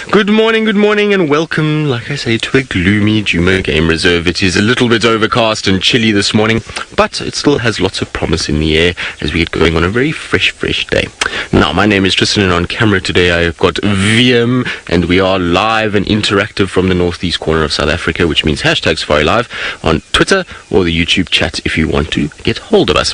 Good morning, and welcome, like I say, to a gloomy Djuma game reserve. It is a little bit overcast and chilly this morning, but it still has lots of promise in the air as we get going on a very fresh day. Now, my name is Tristan, and on camera today I've got VM, and we are live and interactive from the northeast corner of South Africa, which means #Safari Live on Twitter or the YouTube chat if you want to get hold of us.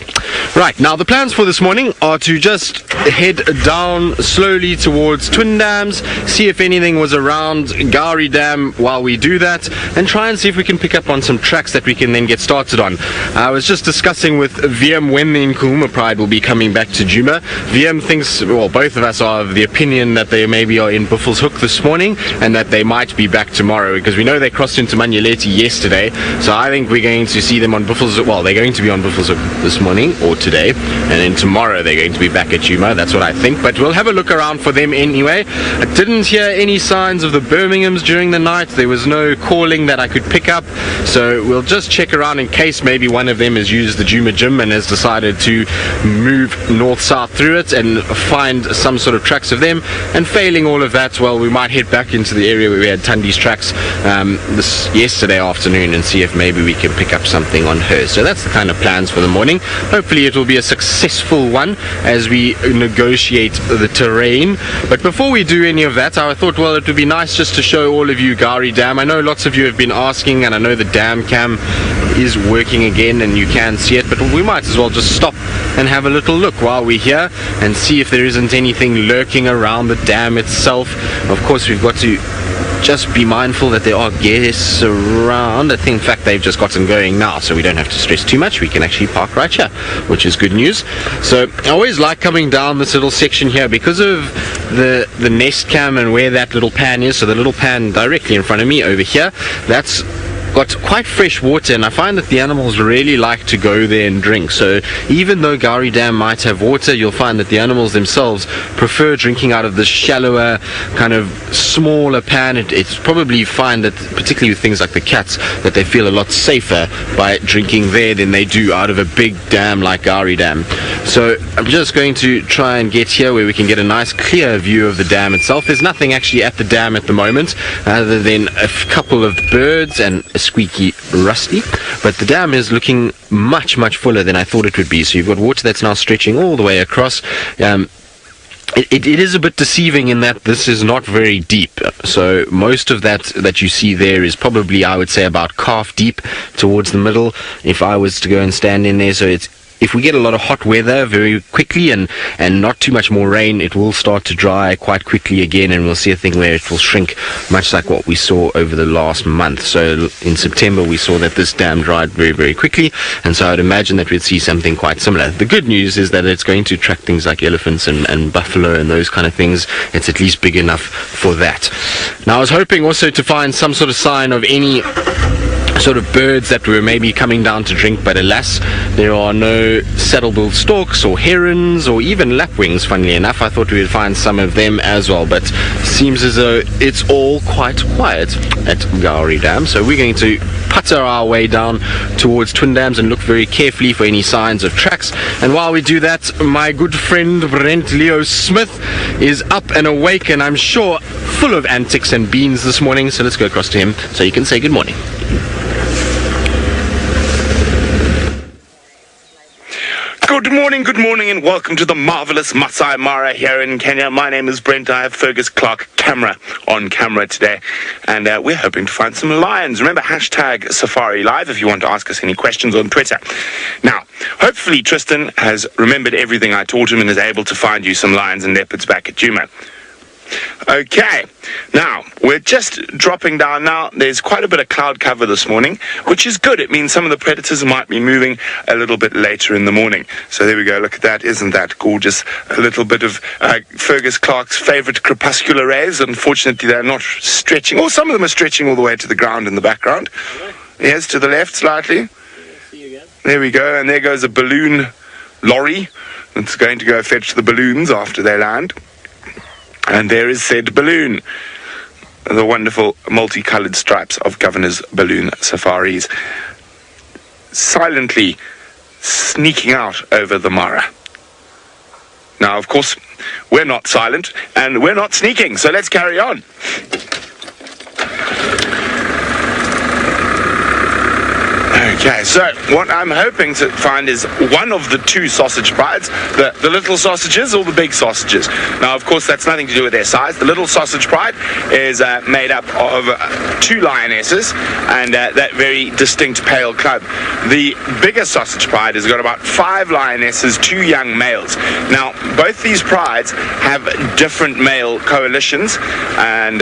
Right, now the plans for this morning are to just head down slowly towards Twin Dams, see if anything was around Gowrie Dam while we do that, and try and see if we can pick up on some tracks that we can then get started on. I was just discussing with VM when the Nkuma Pride will be coming back to Djuma. VM thinks, well, both of us are of the opinion that they maybe are in Buffelshoek this morning and that they might be back tomorrow, because we know they crossed into Manyeleti yesterday, so I think we're going to see them on Buffelshoek. Well, they're going to be on Buffelshoek this morning or today, and then tomorrow they're going to be back at Djuma. That's what I think, but we'll have a look around for them anyway. I didn't hear any signs of the Birminghams during the night. There was no calling that I could pick up, so we'll just check around in case maybe one of them has used the Djuma gym and has decided to move north-south through it and find some sort of tracks of them, and failing all of that, well, we might head back into the area where we had Tundi's tracks this yesterday afternoon and see if maybe we can pick up something on her. So that's the kind of plans for the morning. Hopefully it will be a successful one as we negotiate the terrain. But before we do any of that, I thought, well, it would be nice just to show all of you Gowrie Dam. I know lots of you have been asking, and I know the dam cam is working again and you can see it, but we might as well just stop and have a little look while we're here and see if there isn't anything lurking around the dam itself. Of course, we've got to just be mindful that there are guests around. I think, in fact, they've just gotten going now, so we don't have to stress too much. We can actually park right here, which is good news. So I always like coming down this little section here because of the nest cam and where that little pan is. So the little pan directly in front of me over here, that's got quite fresh water, and I find that the animals really like to go there and drink. So even though Gowrie Dam might have water, you'll find that the animals themselves prefer drinking out of this shallower, kind of smaller pan. It's probably find that, particularly with things like the cats, that they feel a lot safer by drinking there than they do out of a big dam like Gowrie Dam. So I'm just going to try and get here where we can get a nice clear view of the dam itself. There's nothing actually at the dam at the moment other than a couple of birds and a squeaky rusty, but the dam is looking much fuller than I thought it would be. So you've got water that's now stretching all the way across. It is a bit deceiving in that this is not very deep. So most of that you see there is probably, I would say, about calf deep towards the middle if I was to go and stand in there. So if we get a lot of hot weather very quickly and not too much more rain, it will start to dry quite quickly again, and we'll see a thing where it will shrink, much like what we saw over the last month. So in September we saw that this dam dried very quickly, and so I'd imagine that we'd see something quite similar. The good news is that it's going to attract things like elephants and buffalo and those kind of things. It's at least big enough for that. Now I was hoping also to find some sort of sign of any sort of birds that were maybe coming down to drink, but alas, there are no saddle-billed storks or herons or even lapwings. Funnily enough, I thought we would find some of them as well, but seems as though it's all quite quiet at Gowrie Dam. So we're going to putter our way down towards Twin Dams and look very carefully for any signs of tracks. And while we do that, my good friend Brent Leo Smith is up and awake, and I'm sure full of antics and beans this morning. So let's go across to him so you can say good morning. Good morning, and welcome to the marvelous Masai Mara here in Kenya. My name is Brent. I have Fergus Clark camera on camera today, and we're hoping to find some lions. Remember, #Safari Live if you want to ask us any questions on Twitter. Now, hopefully Tristan has remembered everything I taught him and is able to find you some lions and leopards back at Djuma. Okay, now we're just dropping down now. There's quite a bit of cloud cover this morning, which is good. It means some of the predators might be moving a little bit later in the morning. So there we go. Look at that. Isn't that gorgeous? A little bit of Fergus Clark's favorite crepuscular rays. Unfortunately, they're not stretching, or some of them are stretching all the way to the ground in the background. Yes, to the left slightly. There we go. And there goes a balloon lorry that's going to go fetch the balloons after they land. And there is said balloon, the wonderful multicolored stripes of Governor's Balloon Safaris, silently sneaking out over the Mara. Now, of course, we're not silent and we're not sneaking, so let's carry on. Okay, so what I'm hoping to find is one of the two sausage prides, the little sausages or the big sausages. Now, of course, that's nothing to do with their size. The little sausage pride is made up of 2 lionesses and that very distinct pale cub. The bigger sausage pride has got about 5 lionesses, 2 young males. Now, both these prides have different male coalitions, and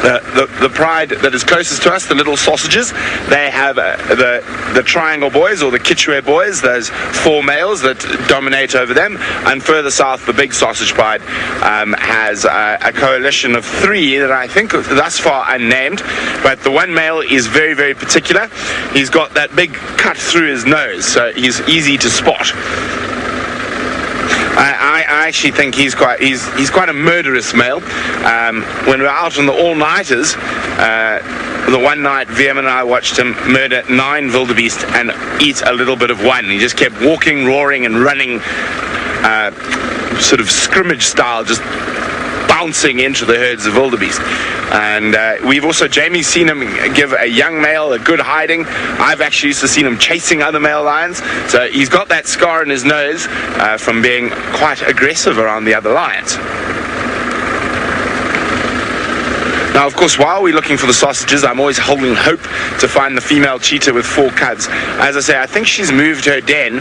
the pride that is closest to us, the little sausages, they have the triangle boys or the Chitwa boys, those 4 males that dominate over them, and further south the big sausage pride has a coalition of 3 that I think thus far unnamed, but the one male is very, very particular. He's got that big cut through his nose, so he's easy to spot. I actually think he's quite a murderous male. When we're out on the all-nighters, the one night VM and I watched him murder 9 wildebeest and eat a little bit of one. He just kept walking, roaring and running, sort of scrimmage style, just bouncing into the herds of wildebeest. And we've also, Jamie's seen him give a young male a good hiding. I've actually used to seen him chasing other male lions. So he's got that scar in his nose from being quite aggressive around the other lions. Now, of course, while we're looking for the sausages, I'm always holding hope to find the female cheetah with 4 cubs. As I say, I think she's moved her den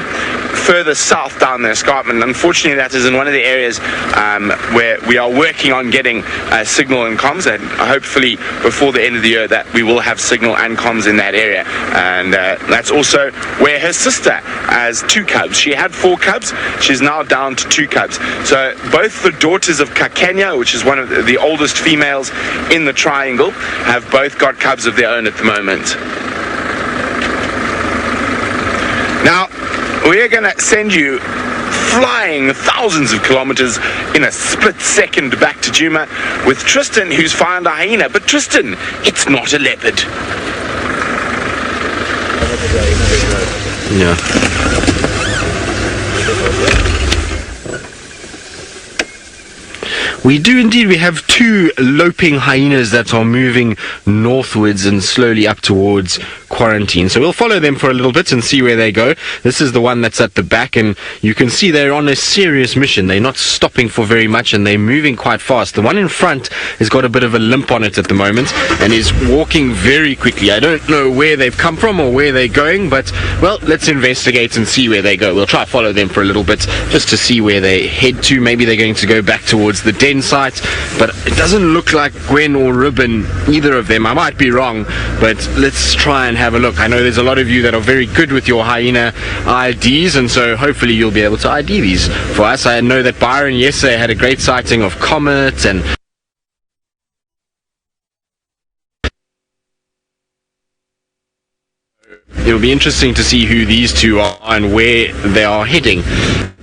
further south down the escarpment. Unfortunately, that is in one of the areas where we are working on getting signal and comms, and hopefully before the end of the year that we will have signal and comms in that area. And that's also where her sister has 2 cubs. She had 4 cubs. She's now down to 2 cubs. So both the daughters of Kakenya, which is one of the oldest females in the triangle, have both got cubs of their own at the moment. Now, we are going to send you flying thousands of kilometers in a split second back to Djuma with Tristan, who's found a hyena. But Tristan, it's not a leopard. Yeah. We do indeed. We have 2 loping hyenas that are moving northwards and slowly up towards quarantine. So we'll follow them for a little bit and see where they go. This is the one that's at the back, and you can see they're on a serious mission. They're not stopping for very much, and they're moving quite fast. The one in front has got a bit of a limp on it at the moment and is walking very quickly. I don't know where they've come from or where they're going, but, well, let's investigate and see where they go. We'll try to follow them for a little bit just to see where they head to. Maybe they're going to go back towards the den site, but it doesn't look like Gwen or Ribbon, either of them. I might be wrong, but let's try and have a look. I know there's a lot of you that are very good with your hyena IDs, and so hopefully you'll be able to ID these for us. I know that Byron yesterday had a great sighting of Comet, and it'll be interesting to see who these 2 are and where they are heading.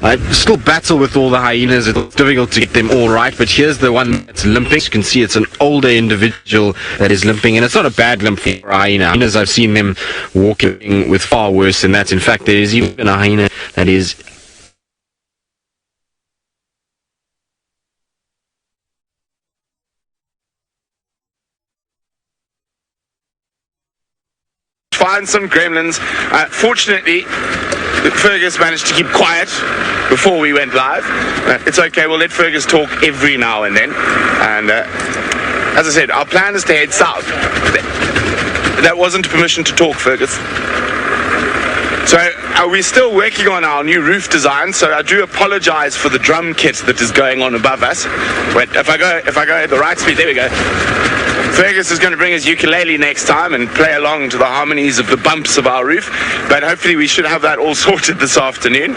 I still battle with all the hyenas. It's difficult to get them all right, but here's the one that's limping. You can see it's an older individual that is limping, and it's not a bad limp for a hyena. Hyenas, I've seen them walking with far worse than that. In fact, there is even a hyena that is find some gremlins. Fortunately, Fergus managed to keep quiet before we went live. It's okay, we'll let Fergus talk every now and then. And as I said, our plan is to head south. That wasn't permission to talk, Fergus. So we're still working on our new roof design, so I do apologize for the drum kit that is going on above us. Wait, if I go at the right speed, there we go. Fergus is going to bring his ukulele next time and play along to the harmonies of the bumps of our roof, but hopefully we should have that all sorted this afternoon.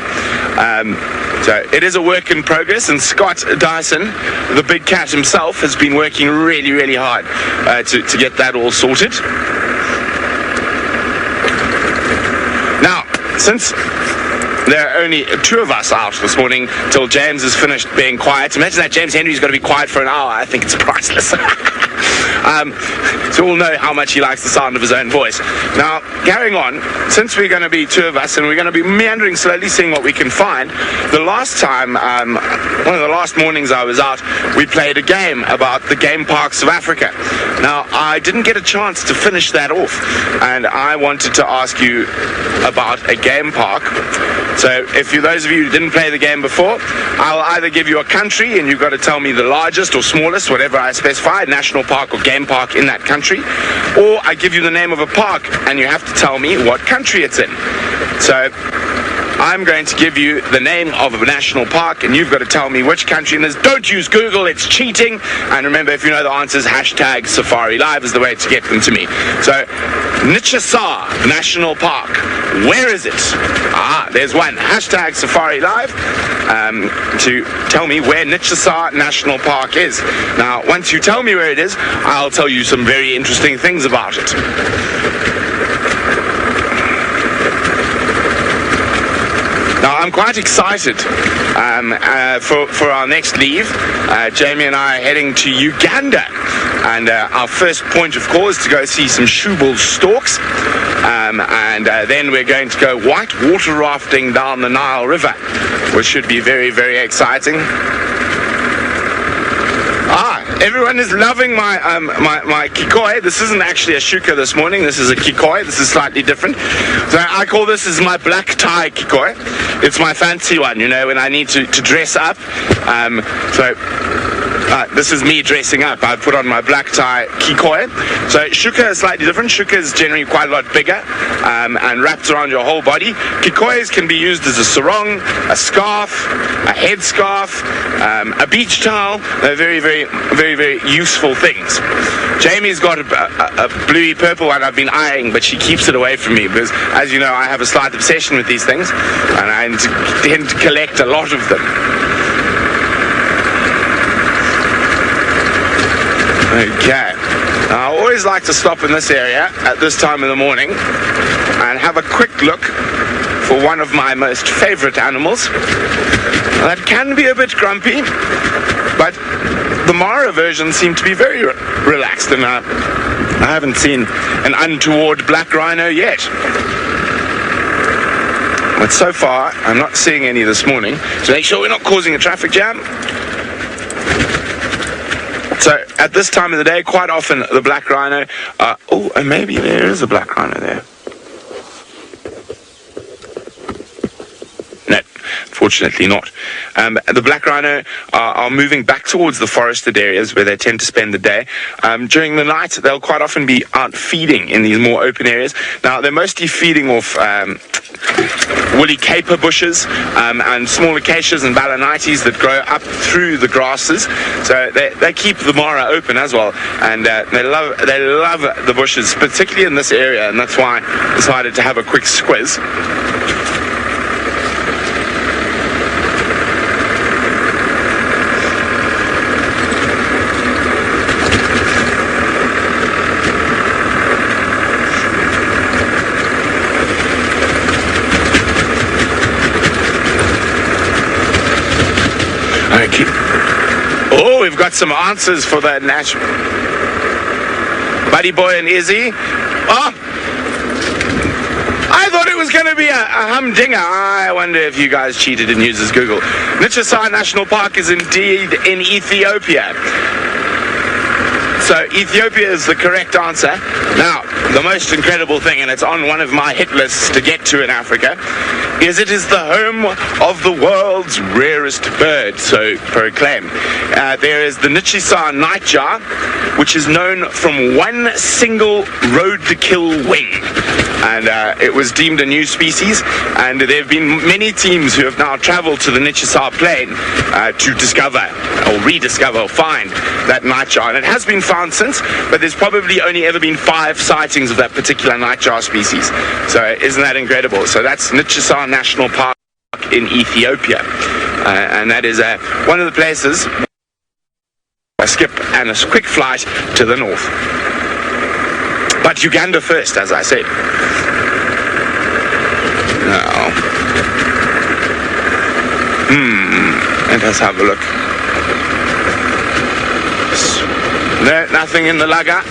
So it is a work in progress, and Scott Dyson, the big cat himself, has been working really, really hard to get that all sorted. Now, since there are only two of us out this morning till James has finished being quiet. Imagine that James Henry's got to be quiet for an hour. I think it's priceless. So we'll know how much he likes the sound of his own voice. Now, carrying on, since we're going to be two of us and we're going to be meandering slowly, seeing what we can find, the last time, one of the last mornings I was out, we played a game about the game parks of Africa. Now, I didn't get a chance to finish that off, and I wanted to ask you about a game park. So if those of you who didn't play the game before, I'll either give you a country and you've got to tell me the largest or smallest, whatever I specify, national park or game park in that country, or I give you the name of a park and you have to tell me what country it's in. So I'm going to give you the name of a national park and you've got to tell me which country it is. Don't use Google, it's cheating. And remember, if you know the answers, hashtag Safari Live is the way to get them to me. So, Nichisa National Park, where is it? There's one, hashtag Safari Live, to tell me where Nichisa National Park is. Now, once you tell me where it is, I'll tell you some very interesting things about it. Now, I'm quite excited for our next leave. Jamie and I are heading to Uganda. And our first point of call is to go see some shoebull storks. And then we're going to go white water rafting down the Nile River, which should be very, very exciting. Everyone is loving my my kikoi. This isn't actually a shuka this morning. This is a kikoi. This is slightly different. So I call this is my black tie kikoi. It's my fancy one, you know, when I need to dress up. This is me dressing up. I put on my black tie kikoi. So shuka is slightly different. Shuka is generally quite a lot bigger and wrapped around your whole body. Kikois can be used as a sarong, a scarf, a headscarf, a beach towel. They're very, very, very, very useful things. Jamie's got a bluey purple one I've been eyeing, but she keeps it away from me because, as you know, I have a slight obsession with these things and I tend to collect a lot of them. Okay, I always like to stop in this area at this time of the morning and have a quick look for one of my most favorite animals that can be a bit grumpy, but the Mara versions seem to be very relaxed, and I haven't seen an untoward black rhino yet. But so far, I'm not seeing any this morning, so make sure we're not causing a traffic jam. So at this time of the day, quite often the black rhino, and maybe there is a black rhino there. No, fortunately not. The black rhino are moving back towards the forested areas where they tend to spend the day. During the night, they'll quite often be out feeding in these more open areas. Now, they're mostly feeding off woolly caper bushes and small acacias and balanites that grow up through the grasses. So they keep the Mara open as well, and they love the bushes, particularly in this area, and that's why I decided to have a quick squiz. Oh, we've got some answers for the natural. Buddy Boy and Izzy. Oh, I thought it was going to be a humdinger. I wonder if you guys cheated and uses Google. Nichisa National Park is indeed in Ethiopia. So Ethiopia is the correct answer. Now, the most incredible thing, and it's on one of my hit lists to get to in Africa, is it is the home of the world's rarest bird, so proclaim. There is the Nichisa nightjar, which is known from one single road-to-kill wing. And it was deemed a new species, and there have been many teams who have now traveled to the Nichisa plain to discover or rediscover or find that nightjar. And it has been found since, but there's probably only ever been 5 sightings of that particular nightjar species. So isn't that incredible? So that's Nichisa National Park in Ethiopia, and that is one of the places. A skip and a quick flight to the north. But Uganda first, as I said. Now, Let us have a look. No, nothing in the lugger.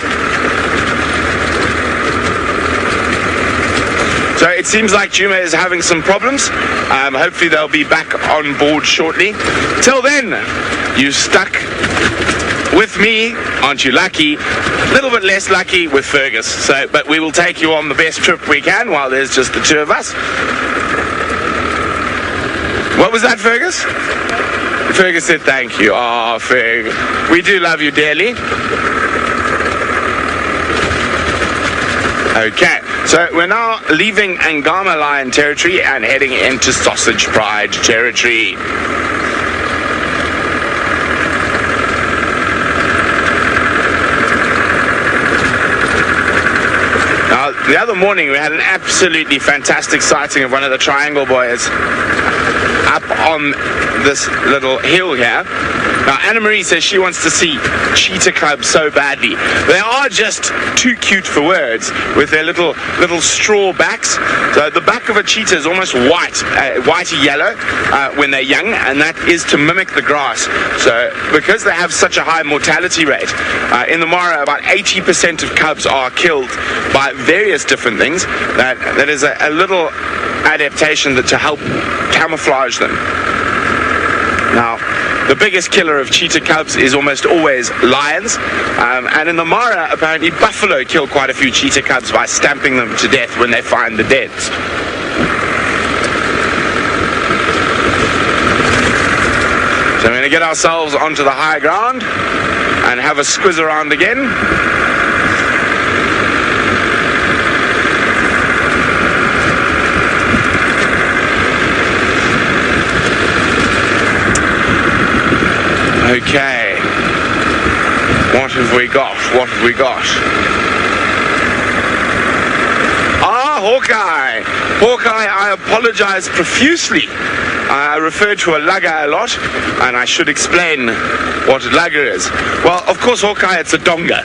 So it seems like Djuma is having some problems. Hopefully they'll be back on board shortly. Till then, you stuck with me, aren't you lucky? A little bit less lucky with Fergus. But we will take you on the best trip we can while there's just the two of us. What was that, Fergus? Fergus said thank you. Oh, Fergus. We do love you dearly. Okay, so we're now leaving Angama lion territory and heading into sausage pride territory. Now, the other morning we had an absolutely fantastic sighting of one of the triangle boys up on this little hill here. Now, Anna Marie says she wants to see cheetah cubs so badly. They are just too cute for words with their little straw backs. So the back of a cheetah is almost white, whitey yellow when they're young, and that is to mimic the grass. So because they have such a high mortality rate, in the Mara about 80% of cubs are killed by various different things. That is a little adaptation to help camouflage them. Now, the biggest killer of cheetah cubs is almost always lions, and in the Mara, apparently buffalo kill quite a few cheetah cubs by stamping them to death when they find the deads. So we're going to get ourselves onto the high ground and have a squiz around again. Okay, what have we got? What have we got? Ah, Hawkeye! Hawkeye, I apologize profusely. I refer to a lugger a lot, and I should explain what a lugger is. Well, of course, Hawkeye, it's a donga.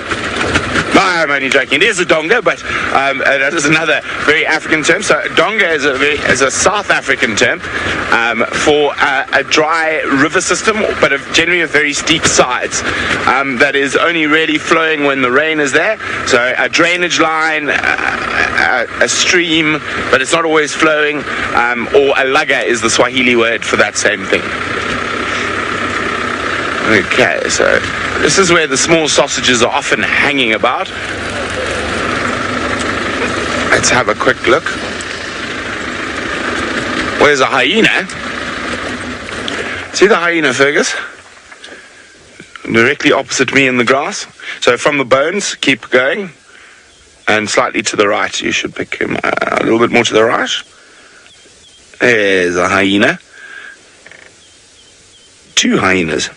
No, I'm only joking. It is a donga, but that is another very African term. So donga is a South African term for a dry river system, but generally with very steep sides, that is only really flowing when the rain is there. So a drainage line, a stream, but it's not always flowing, or a lugger is the Swahili word for that same thing. Okay, so this is where the small sausages are often hanging about. Let's have a quick look. Where's a hyena? See the hyena, Fergus? Directly opposite me in the grass. So from the bones, keep going. And slightly to the right, you should pick him a little bit more to the right. There's a hyena. Two hyenas.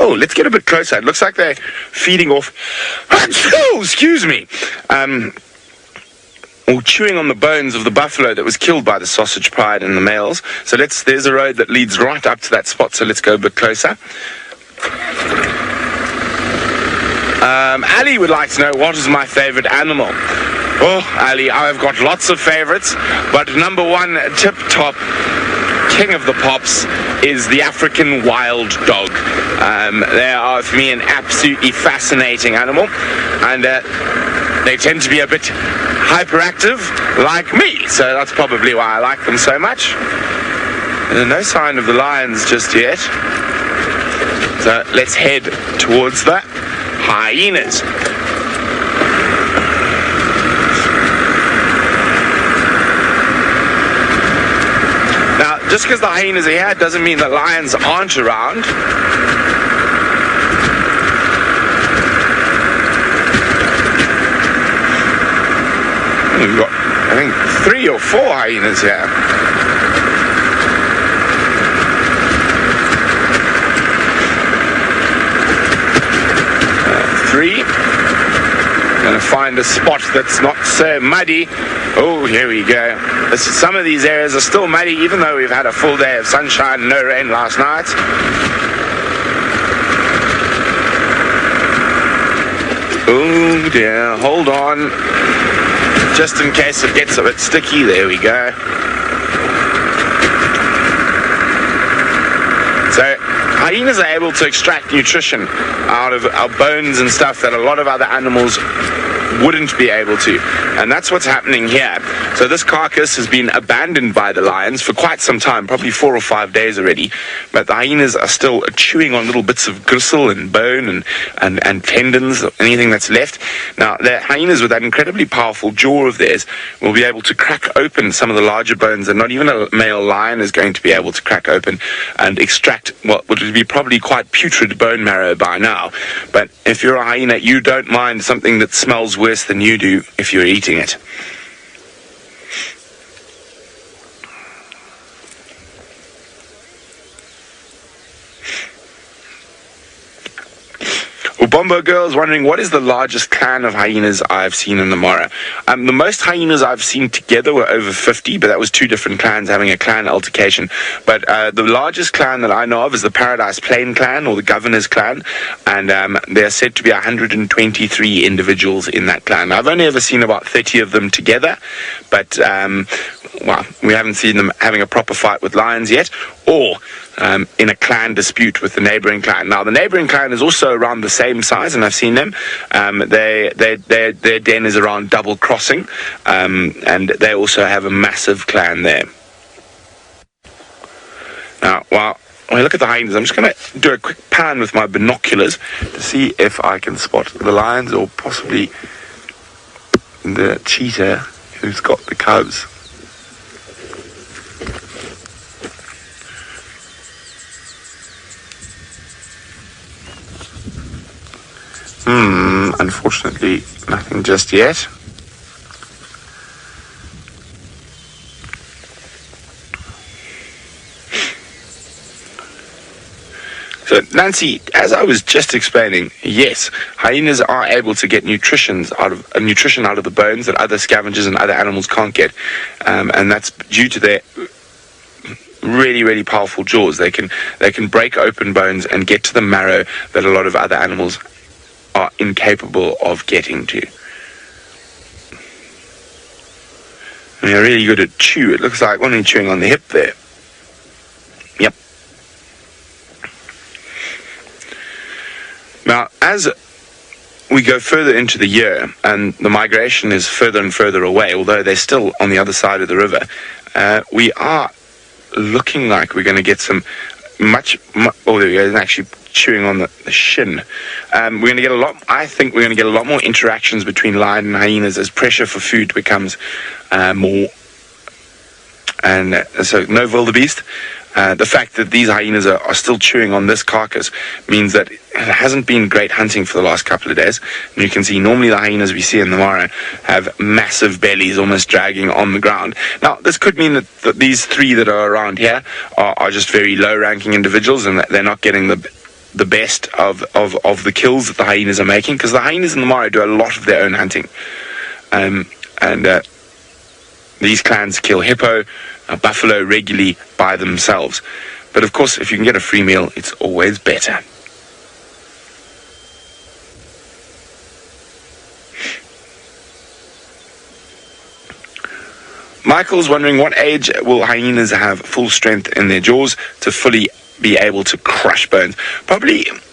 Oh, let's get a bit closer. It looks like they're feeding off... Oh, excuse me! Or chewing on the bones of the buffalo that was killed by the sausage pride and the males. So there's a road that leads right up to that spot, so let's go a bit closer. Ali would like to know, what is my favorite animal? Oh, Ali, I've got lots of favorites, but number one, tip-top king of the pops is the African wild dog. They are, for me, an absolutely fascinating animal, and they tend to be a bit hyperactive, like me, so that's probably why I like them so much. There's no sign of the lions just yet, so let's head towards the hyenas. Now, just because the hyenas are here doesn't mean that lions aren't around. We've got, I think, 3 or 4 hyenas here. Three. Gonna find a spot that's not so muddy. Oh, here we go. Some of these areas are still muddy, even though we've had a full day of sunshine and no rain last night. Oh dear, hold on. Just in case it gets a bit sticky, there we go. hyenas are able to extract nutrition out of our bones and stuff that a lot of other animals wouldn't be able to, and that's what's happening here. So this carcass has been abandoned by the lions for quite some time, probably 4 or 5 days already, but the hyenas are still chewing on little bits of gristle and bone and tendons, anything that's left. Now the hyenas, with that incredibly powerful jaw of theirs, will be able to crack open some of the larger bones that not even a male lion is going to be able to crack open and extract what would be probably quite putrid bone marrow by now. But if you're a hyena, you don't mind something that smells worse than you do if you're eating it. Bombo Girl's wondering, what is the largest clan of hyenas I've seen in the Mara? The most hyenas I've seen together were over 50, but that was 2 different clans having a clan altercation. But the largest clan that I know of is the Paradise Plain clan, or the Governor's clan, and they're said to be 123 individuals in that clan. I've only ever seen about 30 of them together, but well, we haven't seen them having a proper fight with lions yet, or in a clan dispute with the neighboring clan. Now, the neighboring clan is also around the same size, and I've seen them. Their den is around Double Crossing, and they also have a massive clan there. Now, while I look at the hyenas, I'm just going to do a quick pan with my binoculars to see if I can spot the lions or possibly the cheetah who's got the cubs. Unfortunately, nothing just yet. So, Nancy, as I was just explaining, yes, hyenas are able to get nutrition out of the bones that other scavengers and other animals can't get, and that's due to their really, really powerful jaws. They can break open bones and get to the marrow that a lot of other animals are incapable of getting to. And they're really good at chew. It looks like one is chewing on the hip there. Yep. Now, as we go further into the year and the migration is further and further away, although they're still on the other side of the river, we are looking like we're going to get some oh, there we go. It's actually chewing on the shin. We're going to get I think we're going to get a lot more interactions between lion and hyenas as pressure for food becomes more. And so no wildebeest. The fact that these hyenas are still chewing on this carcass means that it hasn't been great hunting for the last couple of days. And you can see normally the hyenas we see in the Mara have massive bellies almost dragging on the ground. Now, this could mean that these 3 that are around here are just very low-ranking individuals, and that they're not getting the best of the kills that the hyenas are making, because the hyenas in the Mara do a lot of their own hunting. These clans kill hippo, buffalo regularly by themselves. But of course, if you can get a free meal, it's always better. Michael's wondering, what age will hyenas have full strength in their jaws to fully be able to crush bones?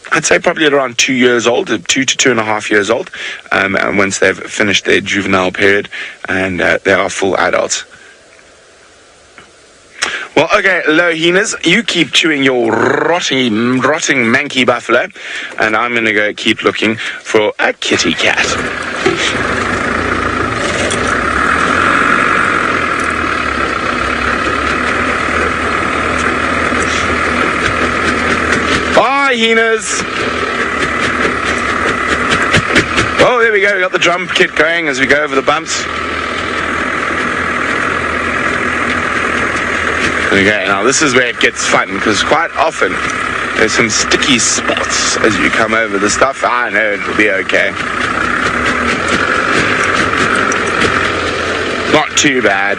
I'd say probably at around 2 years old, 2 to 2.5 years old, and once they've finished their juvenile period and they are full adults. Well, okay, low hyenas, you keep chewing your rotting manky buffalo, and I'm going to go keep looking for a kitty cat. Bye, hyenas. Oh, there we go. We got the drum kit going as we go over the bumps. Okay, now this is where it gets fun, because quite often there's some sticky spots as you come over the stuff. I know it'll be okay. Not too bad.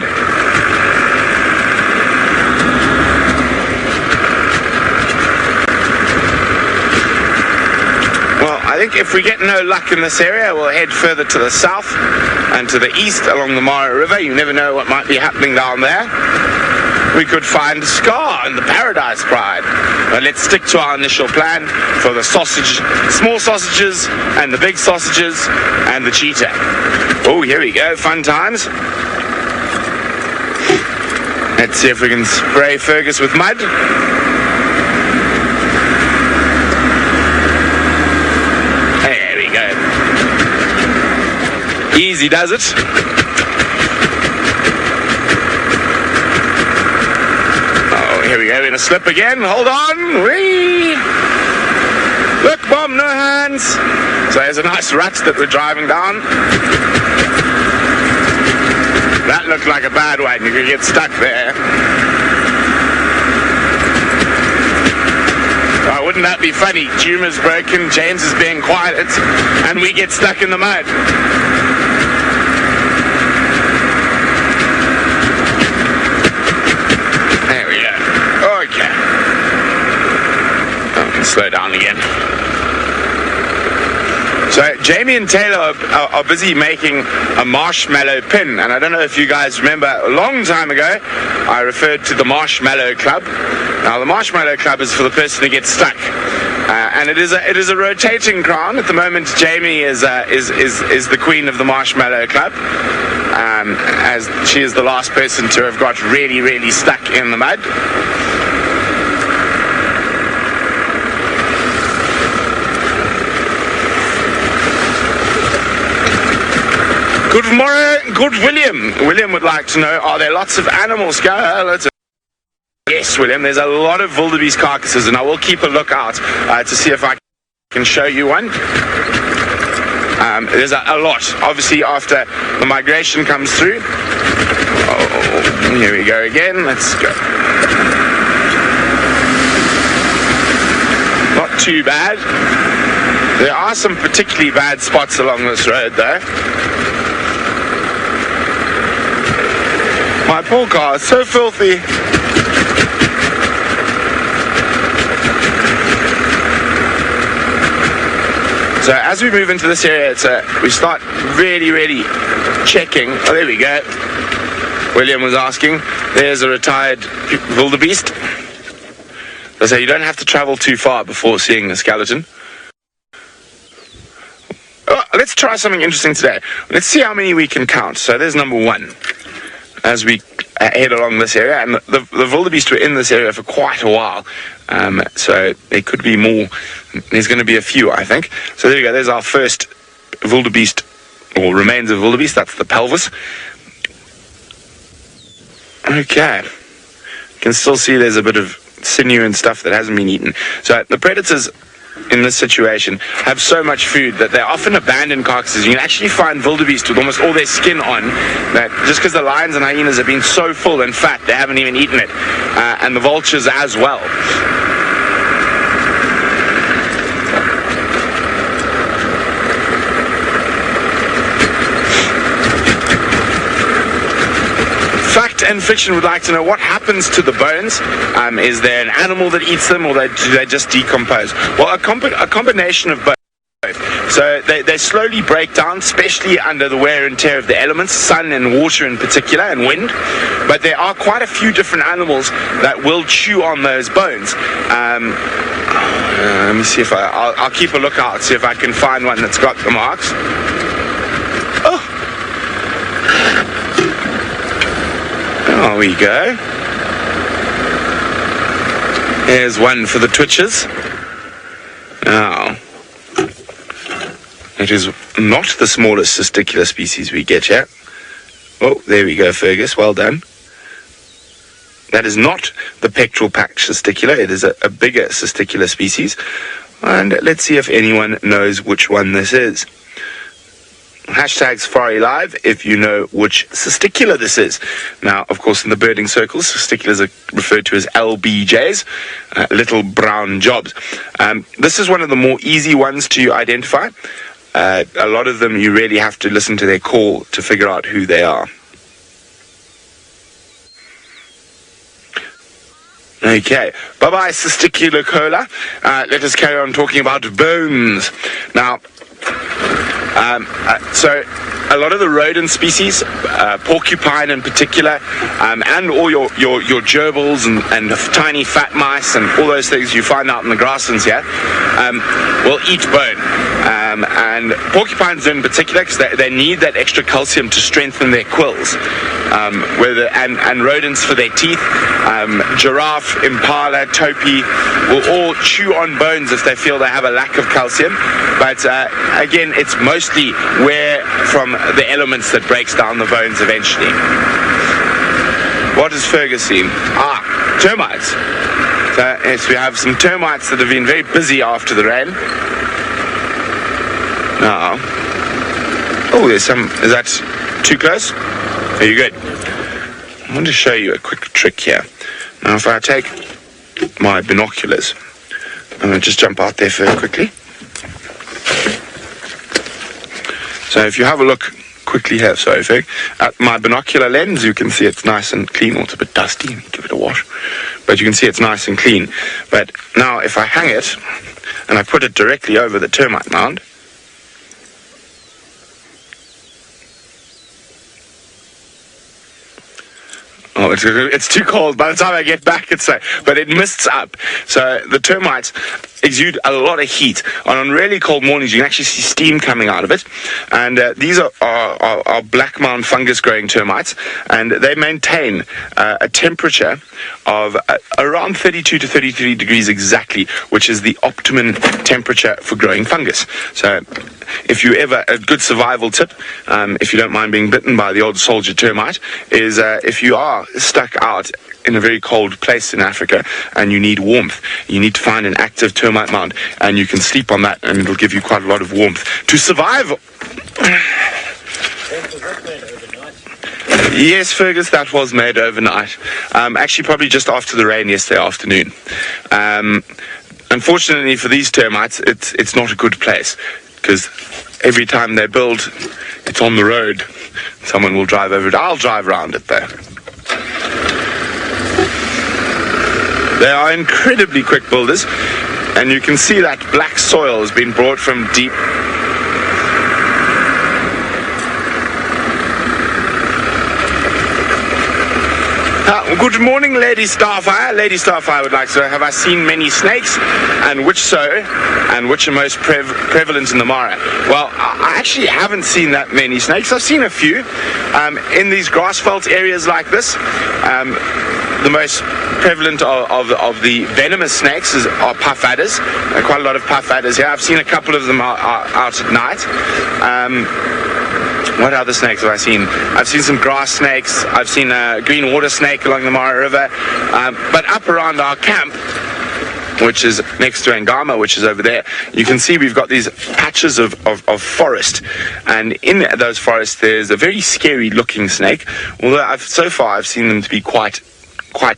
Well, I think if we get no luck in this area, we'll head further to the south and to the east along the Mara River. You never know what might be happening down there. we could find Scar and the Paradise Pride. But let's stick to our initial plan for the small sausages and the big sausages and the cheetah. Oh, here we go, fun times. Let's see if we can spray Fergus with mud. There we go. Easy does it. Oh, here we go, in a slip again. Hold on. Whee! Look, Bob, no hands. So there's a nice rut that we're driving down. That looked like a bad one. You could get stuck there. Oh, wouldn't that be funny? Djuma's broken, James is being quiet, and we get stuck in the mud. There we go. Okay. Oh, slow down again. So Jamie and Taylor are busy making a marshmallow pin, and I don't know if you guys remember, a long time ago I referred to the Marshmallow Club. Now the Marshmallow Club is for the person who gets stuck, and it is a rotating crown. At the moment, Jamie is the queen of the Marshmallow Club, as she is the last person to have got really stuck in the mud. Good morning, good William. William would like to know, are there lots of animals? Yes, William, there's a lot of wildebeest carcasses, and I will keep a lookout to see if I can show you one. There's a lot. Obviously, after the migration comes through. Oh, here we go again. Let's go. Not too bad. There are some particularly bad spots along this road, though. My poor car is so filthy. So as we move into this area, we start really checking. Oh, there we go. William was asking. There's a retired wildebeest. So you don't have to travel too far before seeing the skeleton. Oh, let's try something interesting today. Let's see how many we can count. So there's number one. As we head along this area, and the wildebeest were in this area for quite a while, so there could be more. There's going to be a few, I think. So there you go, there's our first wildebeest, or remains of wildebeest. That's the pelvis. Okay, you can still see there's a bit of sinew and stuff that hasn't been eaten. So the predators in this situation have so much food that they often abandon carcasses. You can actually find wildebeest with almost all their skin on, that just because the lions and hyenas have been so full and fat, they haven't even eaten it, and the vultures as well. Fact and fiction would like to know what happens to the bones. Is there an animal that eats them, or do they just decompose? Well, a combination of both. So they slowly break down, especially under the wear and tear of the elements, sun and water in particular, and wind. But there are quite a few different animals that will chew on those bones. Let me see if I'll keep a lookout, see if I can find one that's got the marks. Oh! There we go. Here's one for the twitches. Now, it is not the smallest testicular species we get yet. Oh, there we go, Fergus. Well done. That is not the pectoral patch testicular. It is a bigger testicular species. And let's see if anyone knows which one this is. Hashtag Safari Live if you know which testicular this is. Now, of course, in the birding circles, testiculars are referred to as LBJs, little brown jobs. This is one of the more easy ones to identify. A lot of them, you really have to listen to their call to figure out who they are. Okay, bye-bye testicular cola. Let us carry on talking about bones. Now, So a lot of the rodent species, porcupine in particular, and all your gerbils and tiny fat mice and all those things you find out in the grasslands here, will eat bone. And porcupines in particular, because they need that extra calcium to strengthen their quills. And rodents for their teeth. Giraffe, impala, topi will all chew on bones if they feel they have a lack of calcium. But again, it's mostly where from the elements that breaks down the bones eventually. What has Fergus seen? Termites. So yes, we have some termites that have been very busy after the rain. Now, there's some. Is that too close? Are you good? I want to show you a quick trick here. Now, if I take my binoculars, I'm going to just jump out there very quickly. So if you have a look quickly here, sorry, Ferg, at my binocular lens, you can see it's nice and clean. Well, it's a bit dusty, give it a wash. But you can see it's nice and clean. But now if I hang it and I put it directly over the termite mound, it's too cold. By the time I get back, but it mists up. So the termites exude a lot of heat. On really cold mornings, you can actually see steam coming out of it. And these are black mound fungus growing termites, and they maintain a temperature of around 32 to 33 degrees exactly, which is the optimum temperature for growing fungus. So if you ever, a good survival tip, if you don't mind being bitten by the old soldier termite, is if you are stuck out in a very cold place in Africa and you need warmth, you need to find an active termite mound, and you can sleep on that and it'll give you quite a lot of warmth to survive. Yes, Fergus, that was made overnight. Actually, probably just after the rain yesterday afternoon. Unfortunately for these termites, it's not a good place, because every time they build, it's on the road. Someone will drive over it. I'll drive around it though. They are incredibly quick builders, and you can see that black soil has been brought from deep. Good morning, Lady Starfire. Lady Starfire would like to know, have I seen many snakes, and which so, and which are most prevalent in the Mara? Well, I actually haven't seen that many snakes. I've seen a few. In these grass-veld areas like this, the most prevalent of the venomous snakes are puff adders. Quite a lot of puff adders here. I've seen a couple of them out at night. What other snakes have I seen? I've seen some grass snakes. I've seen a green water snake along the Mara River. But up around our camp, which is next to Angama, which is over there, you can see we've got these patches of forest. And in those forests, there's a very scary looking snake. Although so far I've seen them to be quite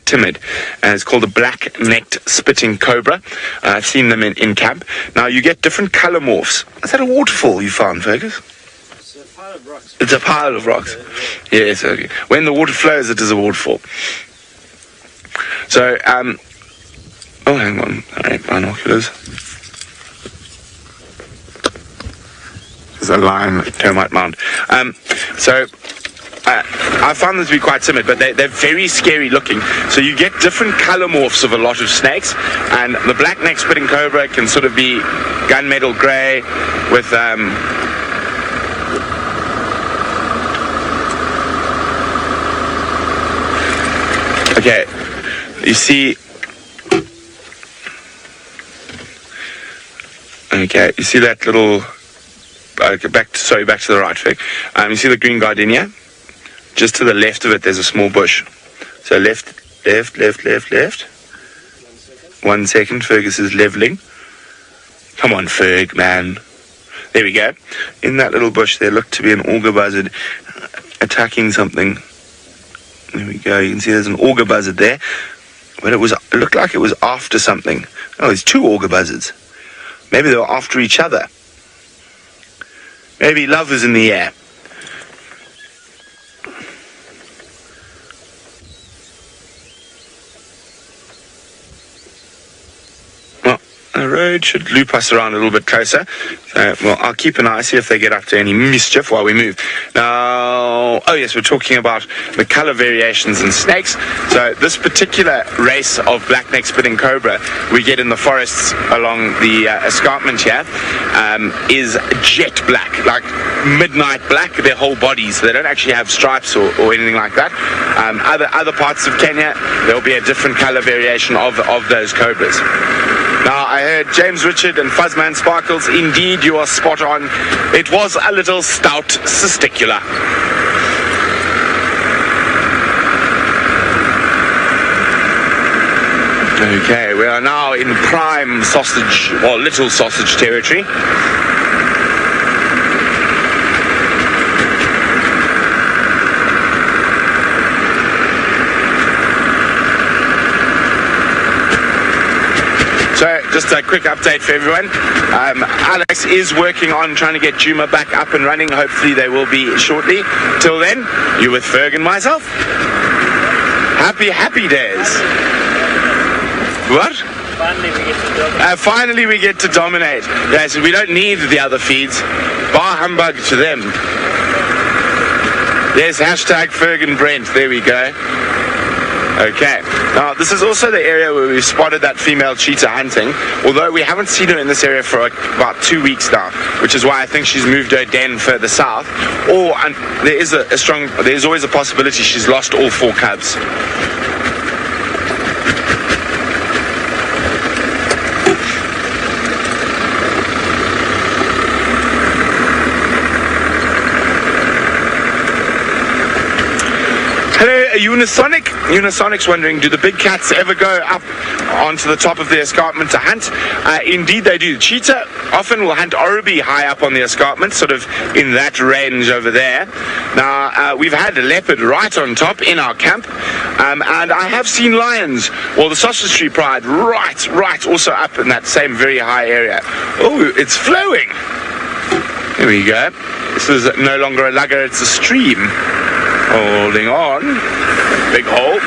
timid, and it's called a black-necked spitting cobra. I've seen them in camp. Now, you get different color morphs. Is that a waterfall you found, Fergus? It's a pile of rocks. Yes, okay. When the water flows, it is a waterfall. So, hang on. All right, binoculars. There's a lion termite mound. I found them to be quite timid, but they're very scary looking. So you get different color morphs of a lot of snakes, and the black-necked spitting cobra can sort of be gunmetal gray with okay, you see. Okay, you see that little. Back to the right, Vic. You see the green gardenia? Just to the left of it, there's a small bush. So left. 1 second, Fergus is leveling. Come on, Ferg, man. There we go. In that little bush there looked to be an auger buzzard attacking something. There we go. You can see there's an auger buzzard there. But it looked like it was after something. Oh, there's 2 auger buzzards. Maybe they were after each other. Maybe love is in the air. Well, a road should loop us around a little bit closer. Well, I'll keep an eye, see if they get up to any mischief while we move. Now, oh yes, we're talking about the color variations in snakes. So this particular race of black-necked spitting cobra we get in the forests along the escarpment here is jet black, like midnight black, their whole bodies. They don't actually have stripes or anything like that. Other parts of Kenya, there'll be a different color variation of those cobras. Now, I heard James Richard and Fuzzman Sparkles, indeed you are spot on. It was a little stout testicular. Okay, we are now in prime sausage, or little sausage territory. So, just a quick update for everyone. Alex is working on trying to get Djuma back up and running. Hopefully they will be shortly. Till then, you with Ferg and myself. Happy days. What? Finally we get to dominate. Yes, we don't need the other feeds. Bar humbug to them. Yes, hashtag Ferg and Brent. There we go. Okay, now this is also the area where we've spotted that female cheetah hunting, although we haven't seen her in this area for about 2 weeks now, which is why I think she's moved her den further south, or there is always a possibility she's lost all 4 cubs. Unisonic's wondering, do the big cats ever go up onto the top of the escarpment to hunt? Indeed they do. Cheetah often will hunt oribi high up on the escarpment, sort of in that range over there. Now, we've had a leopard right on top in our camp, and I have seen lions, well, the sausage tree pride, right, also up in that same very high area. Oh, it's flowing. Here we go. This is no longer a lugger, it's a stream. Holding on. Big hole.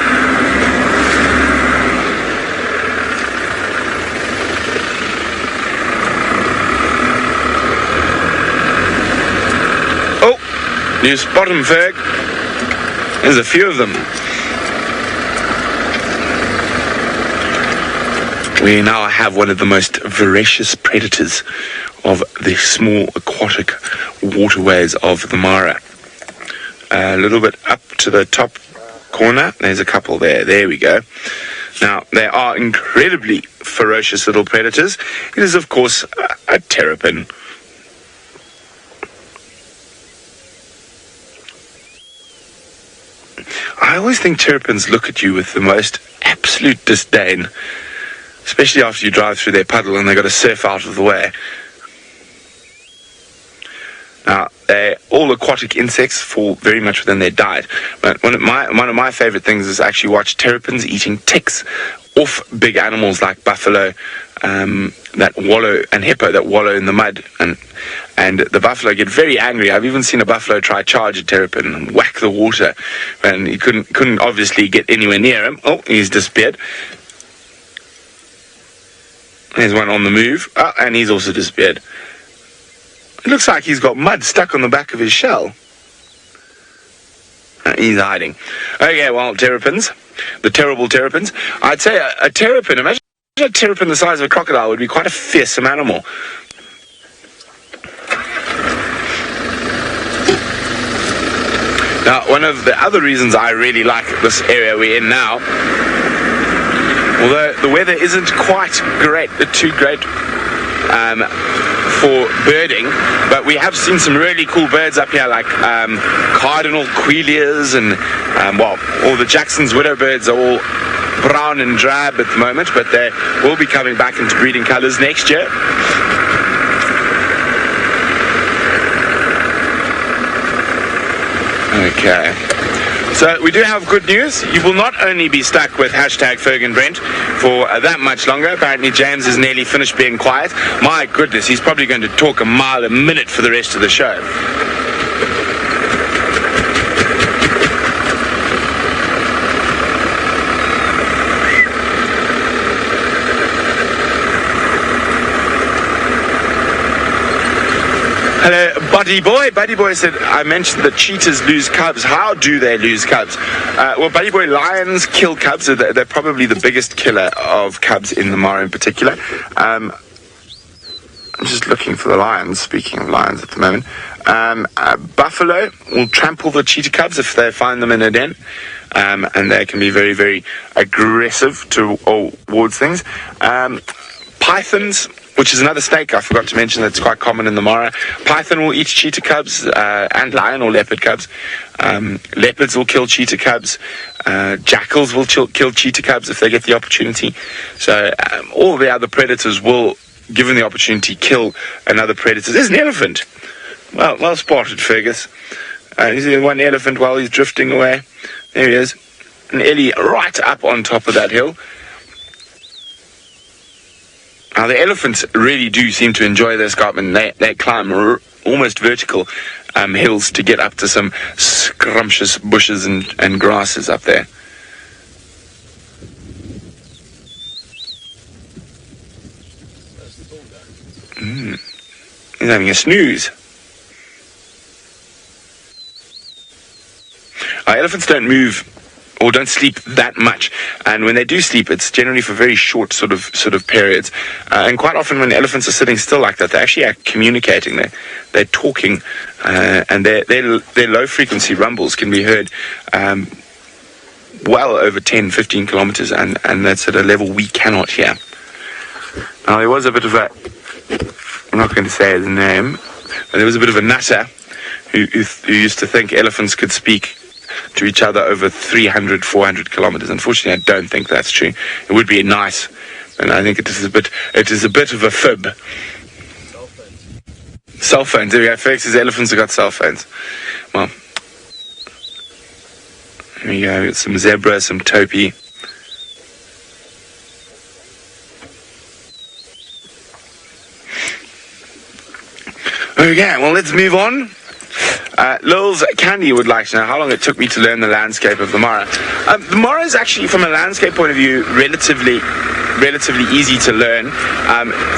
Oh, you spot them, Ferg. There's a few of them. We now have one of the most voracious predators of the small aquatic waterways of the Mara. A little bit up to the top corner, there's a couple there. There we go. Now, they are incredibly ferocious little predators. It is, of course, a terrapin. I always think terrapins look at you with the most absolute disdain, especially after you drive through their puddle and they've got to surf out of the way. Now, all aquatic insects fall very much within their diet. But one of my favorite things is actually watch terrapins eating ticks off big animals like buffalo, that wallow, and hippo that wallow in the mud. And the buffalo get very angry. I've even seen a buffalo try charge a terrapin and whack the water, and he couldn't obviously get anywhere near him. Oh, he's disappeared. There's one on the move. Oh, and he's also disappeared. It looks like he's got mud stuck on the back of his shell. He's hiding. Okay, well, terrapins. The terrible terrapins. I'd say a terrapin, imagine a terrapin the size of a crocodile would be quite a fearsome animal. Now, one of the other reasons I really like this area we're in now, although the weather isn't quite too great for birding, but we have seen some really cool birds up here, like cardinal quelias and well, all the Jackson's widow birds are all brown and drab at the moment, but they will be coming back into breeding colors next year. Okay. So we do have good news. You will not only be stuck with hashtag Ferg and Brent for that much longer. Apparently James is nearly finished being quiet. My goodness, he's probably going to talk a mile a minute for the rest of the show. Hello, Buddy Boy. Buddy Boy said, I mentioned that cheetahs lose cubs. How do they lose cubs? Well, Buddy Boy, lions kill cubs. So they're probably the biggest killer of cubs in the Mara in particular. I'm just looking for the lions, speaking of lions at the moment. Buffalo will trample the cheetah cubs if they find them in a den. And they can be very, very aggressive towards things. Pythons, which is another snake I forgot to mention that's quite common in the Mara. Python will eat cheetah cubs and lion or leopard cubs. Leopards will kill cheetah cubs. Jackals will kill cheetah cubs if they get the opportunity. So all the other predators will, given the opportunity, kill another predator. There's an elephant. Well spotted, Fergus. He's in one elephant while he's drifting away. There he is. An ellie right up on top of that hill. Now, the elephants really do seem to enjoy their escarpment. They climb almost vertical hills to get up to some scrumptious bushes and grasses up there. He's having a snooze. Elephants don't move or don't sleep that much, and when they do sleep, it's generally for very short sort of periods. And quite often, when elephants are sitting still like that, they actually are communicating. They're talking, and their low frequency rumbles can be heard well over 10, 15 kilometers, and that's at a level we cannot hear. Now, there was a bit of a, I'm not going to say his name, but there was a bit of a nutter who used to think elephants could speak to each other over 300, 400 kilometers. Unfortunately, I don't think that's true. It would be nice, and I think it is a bit of a fib. Cell phones. There we go. Felix says elephants have got cell phones. Well, here we go. We've got some zebra, some topi. Okay, well, let's move on. Lil's Candy would like to know how long it took me to learn the landscape of the Mara. The Mara is actually, from a landscape point of view, relatively easy to learn.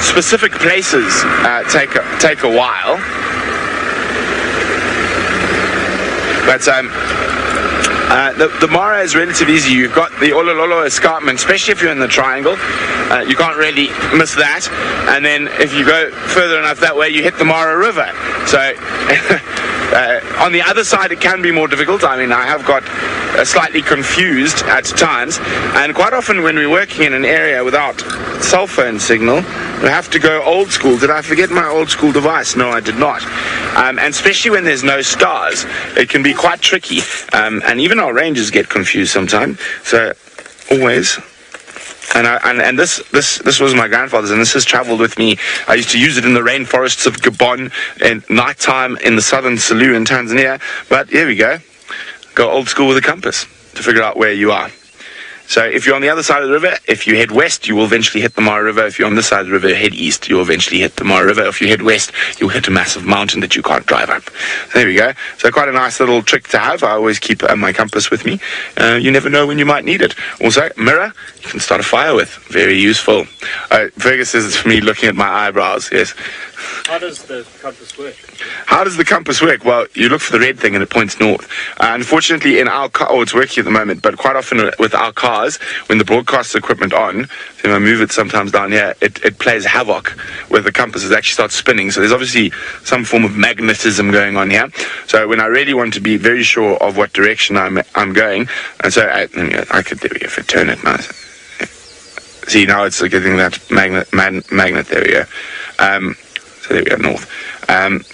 Specific places take a while, but the Mara is relatively easy. You've got the Olololo escarpment, especially if you're in the triangle. You can't really miss that. And then if you go further enough that way, you hit the Mara River. So on the other side, it can be more difficult. I mean, I have got slightly confused at times. And quite often when we're working in an area without cell phone signal, we have to go old school. Did I forget my old school device? No, I did not. And especially when there's no stars, it can be quite tricky. And even our rangers get confused sometimes. So always. And this was my grandfather's, and this has traveled with me. I used to use it in the rainforests of Gabon at night time in the southern Selous in Tanzania. But here we go. Go old school with a compass to figure out where you are. So if you're on the other side of the river, if you head west, you will eventually hit the Mara River. If you're on this side of the river, head east, you'll eventually hit the Mara River. If you head west, you'll hit a massive mountain that you can't drive up. So there we go. So quite a nice little trick to have. I always keep my compass with me. You never know when you might need it. Also, mirror, you can start a fire with. Very useful. Fergus says it's for me looking at my eyebrows. Yes. How does the compass work? How does the compass work? Well, you look for the red thing and it points north. Unfortunately, in our car, it's working at the moment, but quite often with our cars, when the broadcast equipment on, so I move it sometimes down here, it plays havoc with the compass. It actually starts spinning. So there's obviously some form of magnetism going on here. So when I really want to be very sure of what direction I'm going, and so I could, there we go, if I turn it now. See, now it's getting that magnet, there we go. So there we go, north.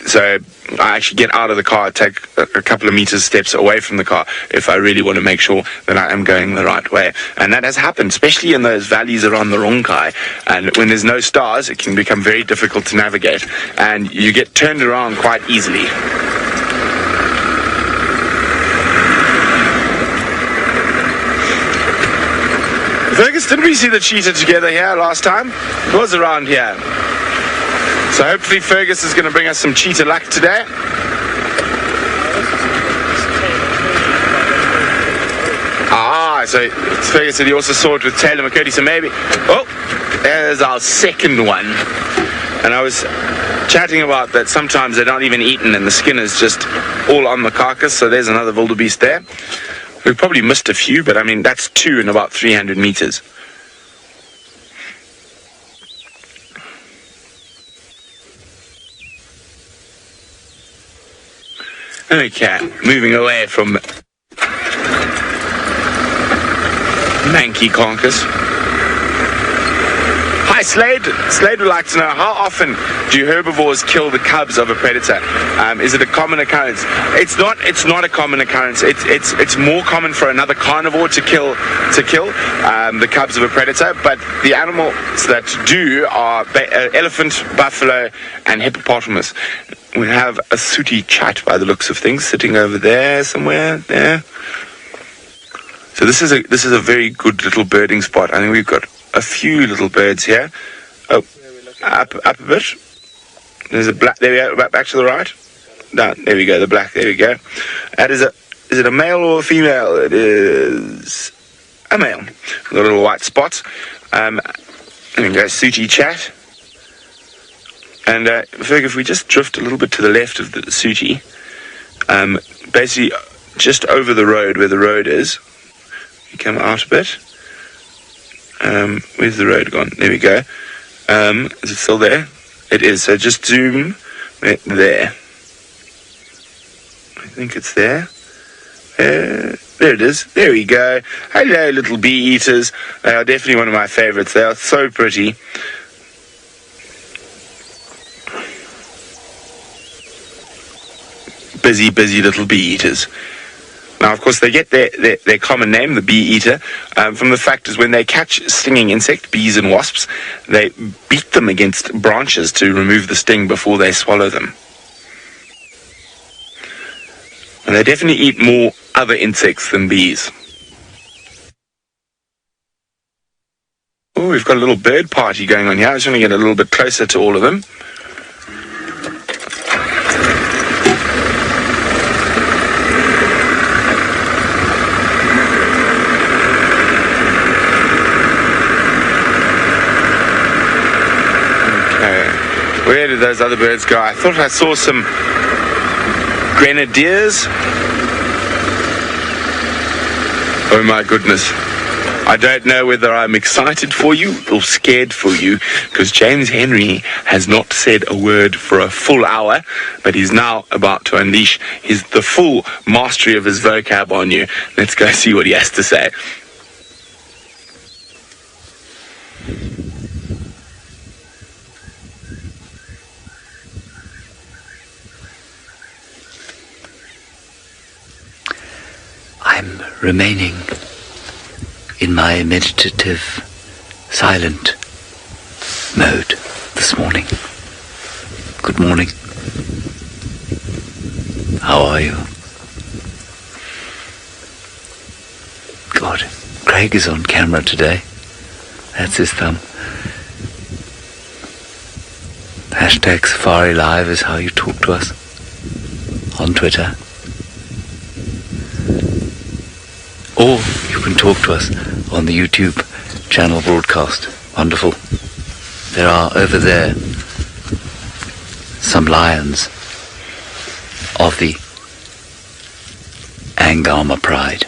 So I actually get out of the car, take a couple of meters steps away from the car if I really want to make sure that I am going the right way. And that has happened, especially in those valleys around the Ronkai. And when there's no stars, it can become very difficult to navigate. And you get turned around quite easily. Fergus, didn't we see the cheetah together here last time? It was around here. So hopefully Fergus is going to bring us some cheetah luck today. So Fergus said he also saw it with Taylor McCurdy, so maybe... Oh, there's our second one. And I was chatting about that sometimes they're not even eaten and the skin is just all on the carcass. So there's another wildebeest there. We've probably missed a few, but I mean, that's 2 in about 300 meters. Okay, moving away from manky carcass. Hi, Slade. Slade would like to know, how often do herbivores kill the cubs of a predator? Is it a common occurrence? It's not a common occurrence. It's more common for another carnivore to kill the cubs of a predator. But the animals that do are elephant, buffalo, and hippopotamus. We have a sooty chat by the looks of things sitting over there somewhere there. So this is a very good little birding spot. I think we've got a few little birds here. Oh, up a bit. There's a black. There we go. Back to the right. No, there we go. The black. There we go. That is it a male or a female? It is a male. Got little white spots. And we go sooty chat. And Ferg, if we just drift a little bit to the left of the sooty, basically just over the road where the road is. You come out a bit. Where's the road gone? There we go. Is it still there? It is. So just zoom there. I think it's there. There it is. There we go. Hello, little bee eaters. They are definitely one of my favorites. They are so pretty. Busy little bee eaters. Now, of course, they get their common name, the bee eater, from the fact is when they catch stinging insect, bees and wasps, they beat them against branches to remove the sting before they swallow them. And they definitely eat more other insects than bees. Oh, we've got a little bird party going on here. I just want to get a little bit closer to all of them. Where did those other birds go? I thought I saw some grenadiers. Oh my goodness. I don't know whether I'm excited for you or scared for you, because James Henry has not said a word for a full hour, but he's now about to unleash the full mastery of his vocab on you. Let's go see what he has to say. I'm remaining in my meditative, silent mode this morning. Good morning. How are you? God, Craig is on camera today. That's his thumb. Hashtag Safari Live is how you talk to us on Twitter. Or you can talk to us on the YouTube channel broadcast. Wonderful. There are over there some lions of the Angama pride.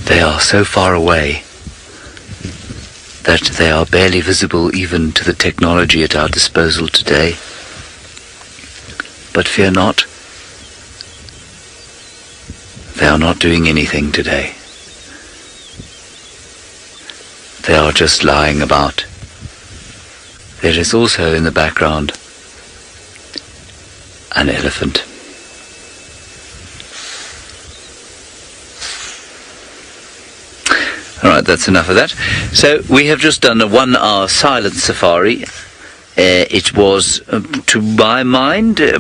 They are so far away that they are barely visible even to the technology at our disposal today. But fear not. They are not doing anything today. They are just lying about. There is also in the background an elephant. Alright, that's enough of that. So we have just done a 1-hour silent safari. It was, to my mind, a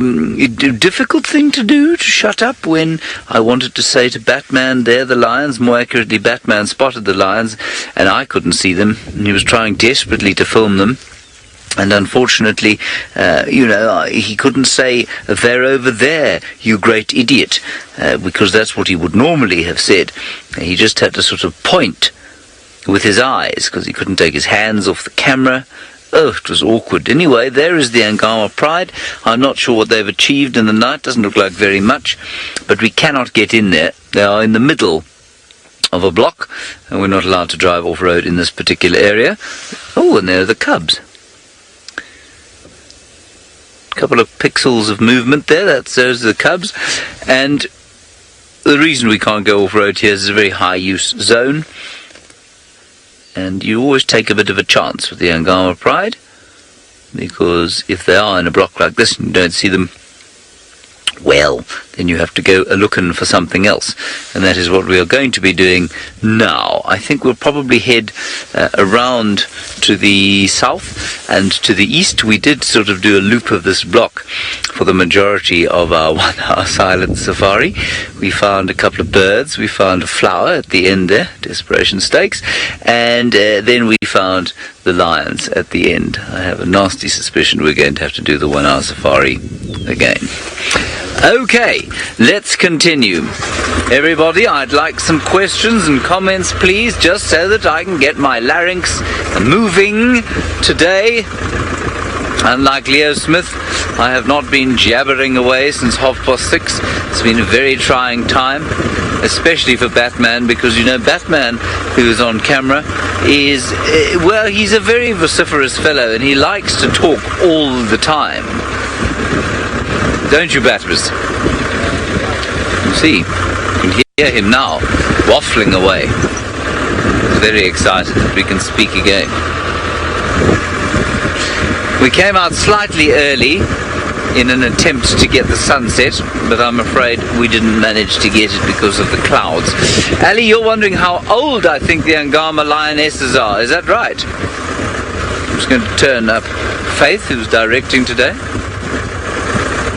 difficult thing to do, to shut up when I wanted to say to Batman, there the lions. More accurately, Batman spotted the lions, and I couldn't see them, and he was trying desperately to film them. And unfortunately, he couldn't say, they're over there, you great idiot, because that's what he would normally have said. He just had to sort of point with his eyes, because he couldn't take his hands off the camera. Oh, it was awkward. Anyway, there is the Angama Pride. I'm not sure what they've achieved in the night. Doesn't look like very much. But we cannot get in there. They are in the middle of a block, and we're not allowed to drive off-road in this particular area. Oh, and there are the cubs. A couple of pixels of movement there. Those are the cubs. And the reason we can't go off-road here is it's a very high-use zone. And you always take a bit of a chance with the Angama Pride, because if they are in a block like this and you don't see them, well, then you have to go a-looking for something else. And that is what we are going to be doing now. I think we'll probably head around to the south and to the east. We did sort of do a loop of this block for the majority of our 1 hour silent safari. We found a couple of birds. We found a flower at the end there, Desperation Stakes. And then we found the lions at the end. I have a nasty suspicion we're going to have to do the 1 hour safari again. Okay, let's continue. Everybody, I'd like some questions and comments, please, just so that I can get my larynx moving today. Unlike Leo Smith, I have not been jabbering away since 6:30. It's been a very trying time, especially for Batman, because, you know, Batman, who is on camera, is, well, he's a very vociferous fellow, and he likes to talk all the time. Don't you, Batman? You see, you can hear him now, waffling away. He's very excited that we can speak again. We came out slightly early in an attempt to get the sunset, but I'm afraid we didn't manage to get it because of the clouds. Ali, you're wondering how old I think the Angama lionesses are. Is that right? I'm just going to turn up Faith, who's directing today.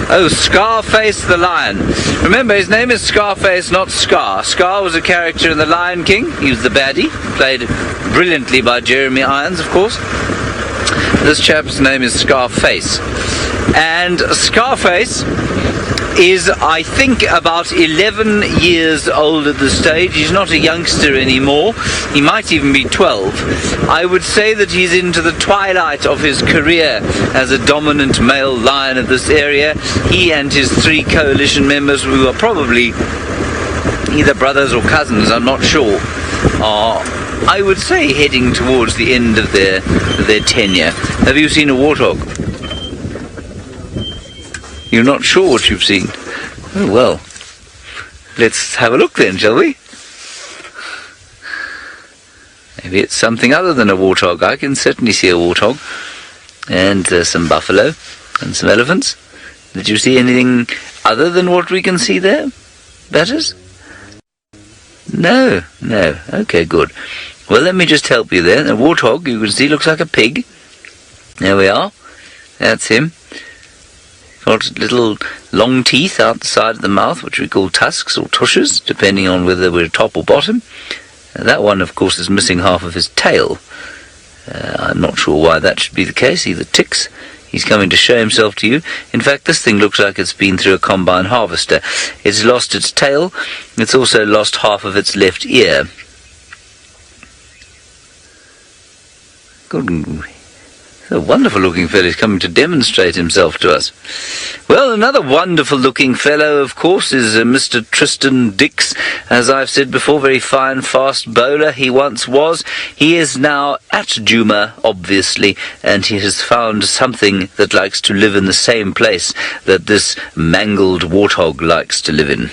Oh, Scarface the Lion. Remember, his name is Scarface, not Scar. Scar was a character in The Lion King. He was the baddie, played brilliantly by Jeremy Irons, of course. This chap's name is Scarface. And Scarface is, I think, about 11 years old at this stage. He's not a youngster anymore. He might even be 12. I would say that he's into the twilight of his career as a dominant male lion of this area. He and his 3 coalition members, who are probably either brothers or cousins, I'm not sure, are, I would say, heading towards the end of their tenure. Have you seen a warthog? You're not sure what you've seen? Oh, well. Let's have a look then, shall we? Maybe it's something other than a warthog. I can certainly see a warthog. And some buffalo and some elephants. Did you see anything other than what we can see there? Batters? No. Okay, good. Well, let me just help you there. The warthog, you can see, looks like a pig. There we are. That's him. Got little long teeth out the side of the mouth, which we call tusks or tushes, depending on whether we're top or bottom. That one, of course, is missing half of his tail. I'm not sure why that should be the case. He ticks. He's coming to show himself to you. In fact, this thing looks like it's been through a combine harvester. It's lost its tail. It's also lost half of its left ear. Good. A wonderful-looking fellow is coming to demonstrate himself to us. Well, another wonderful-looking fellow, of course, is Mr. Tristan Dix. As I've said before, very fine, fast bowler he once was. He is now at Djuma, obviously, and he has found something that likes to live in the same place that this mangled warthog likes to live in.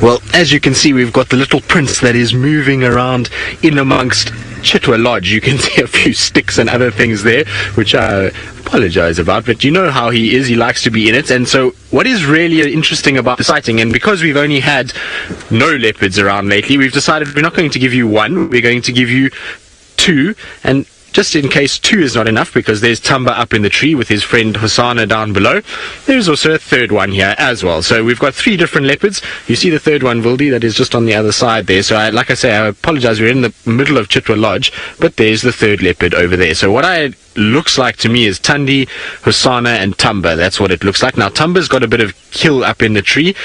Well, as you can see, we've got the little prince that is moving around in amongst Chitwa Lodge. You can see a few sticks and other things there, which I apologize about, but you know how he is. He likes to be in it. And so what is really interesting about the sighting, and because we've only had no leopards around lately, we've decided we're not going to give you 1, we're going to give you 2, and just in case 2 is not enough, because there's Thamba up in the tree with his friend Hosana down below, there's also a 3rd one here as well. So we've got 3 different leopards. You see the 3rd one, Vildi, that is just on the other side there. So like I say, I apologize, we're in the middle of Chitwa Lodge, but there's the 3rd leopard over there. So what I looks like to me is Thandi, Hosana, and Thamba. That's what it looks like. Now, Tamba's got a bit of kill up in the tree.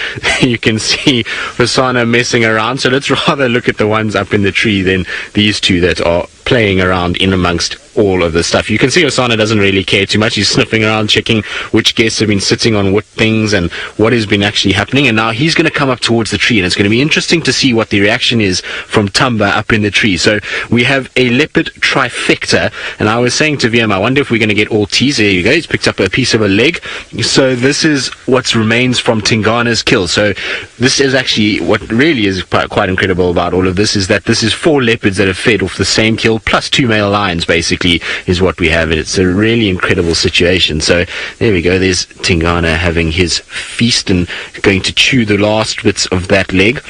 You can see Hosana messing around. So let's rather look at the ones up in the tree than these two that are playing around in amongst all of the stuff. You can see Hosana doesn't really care too much. He's sniffing around, checking which guests have been sitting on what things and what has been actually happening. And now he's going to come up towards the tree, and it's going to be interesting to see what the reaction is from Thamba up in the tree. So we have a leopard trifecta, and I was saying to VM, I wonder if we're going to get all T's. There you go. He's picked up a piece of a leg. So this is what remains from Tingana's kill. So this is actually what really is quite incredible about all of this, is that this is 4 leopards that have fed off the same kill, plus 2 male lions, basically, is what we have. It's a really incredible situation. So there we go. There's Tingana having his feast and going to chew the last bits of that leg.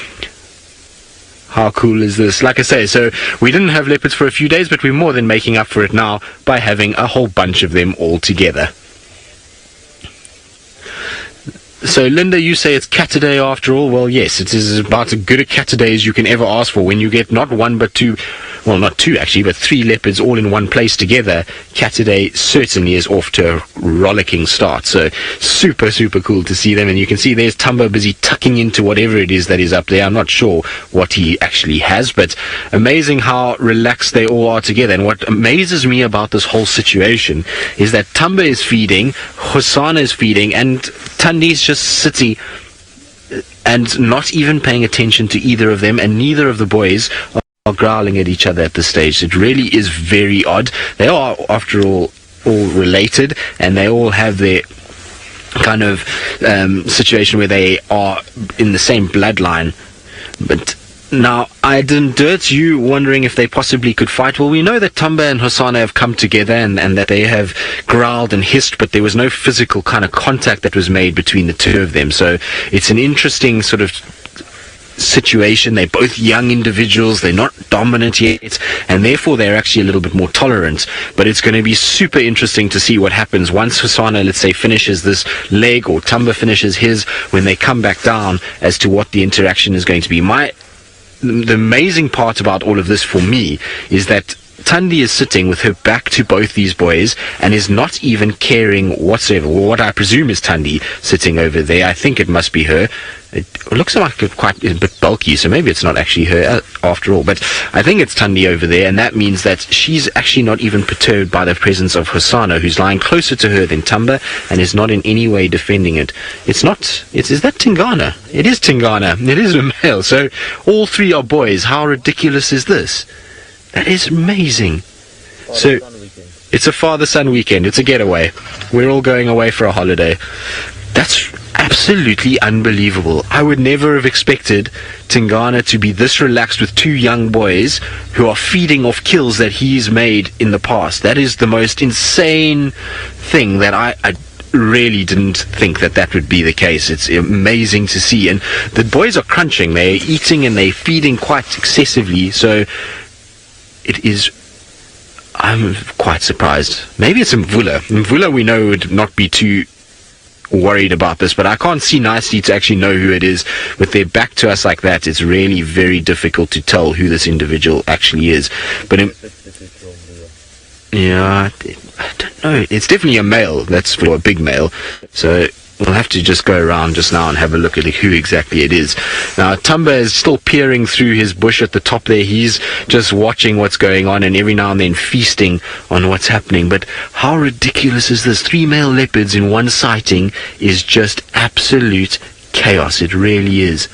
How cool is this? Like I say, so we didn't have leopards for a few days, but we're more than making up for it now by having a whole bunch of them all together. So, Linda, you say it's cat a day after all. Well, yes, it is about as good a cat a day as you can ever ask for when you get not one but 2, well, not 2 actually, but 3 leopards all in one place together. Cat a day certainly is off to a rollicking start. So, super, super cool to see them. And you can see there's Thamba busy tucking into whatever it is that is up there. I'm not sure what he actually has, but amazing how relaxed they all are together. And what amazes me about this whole situation is that Thamba is feeding, Hosana is feeding, and Thandi's just sitting and not even paying attention to either of them, and neither of the boys are growling at each other at this stage. It really is very odd. They are, after all related, and they all have their kind of situation where they are in the same bloodline. But now, I didn't dirt you wondering if they possibly could fight. Well, we know that Thamba and Hosana have come together and that they have growled and hissed, but there was no physical kind of contact that was made between the two of them. So it's an interesting sort of situation. They're both young individuals. They're not dominant yet, and therefore they're actually a little bit more tolerant. But it's going to be super interesting to see what happens once Hosana, let's say, finishes this leg, or Thamba finishes his, when they come back down, as to what the interaction is going to be. The amazing part about all of this for me is that Thandi is sitting with her back to both these boys and is not even caring whatsoever. Well, what I presume is Thandi sitting over there. I think it must be her. It looks like it's quite a bit bulky, so maybe it's not actually her after all. But I think it's Thandi over there, and that means that she's actually not even perturbed by the presence of Hosana, who's lying closer to her than Thamba and is not in any way defending it. Is that Tingana? It is Tingana. It is a male. So all 3 are boys. How ridiculous is this? That is amazing. So it's a father-son weekend. It's a getaway. We're all going away for a holiday. That's absolutely unbelievable. I would never have expected Tingana to be this relaxed with 2 young boys who are feeding off kills that he's made in the past. That is the most insane thing that I really didn't think that would be the case. It's amazing to see. And the boys are crunching. They're eating and they're feeding quite excessively. So it is... I'm quite surprised. Maybe it's Mvula. Mvula we know would not be too worried about this, but I can't see nicely to actually know who it is. With their back to us like that, it's really very difficult to tell who this individual actually is. But yeah, I don't know. It's definitely a male. That's for a big male. So we'll have to just go around just now and have a look at who exactly it is. Now, Thamba is still peering through his bush at the top there. He's just watching what's going on and every now and then feasting on what's happening. But how ridiculous is this? 3 male leopards in one sighting is just absolute chaos. It really is.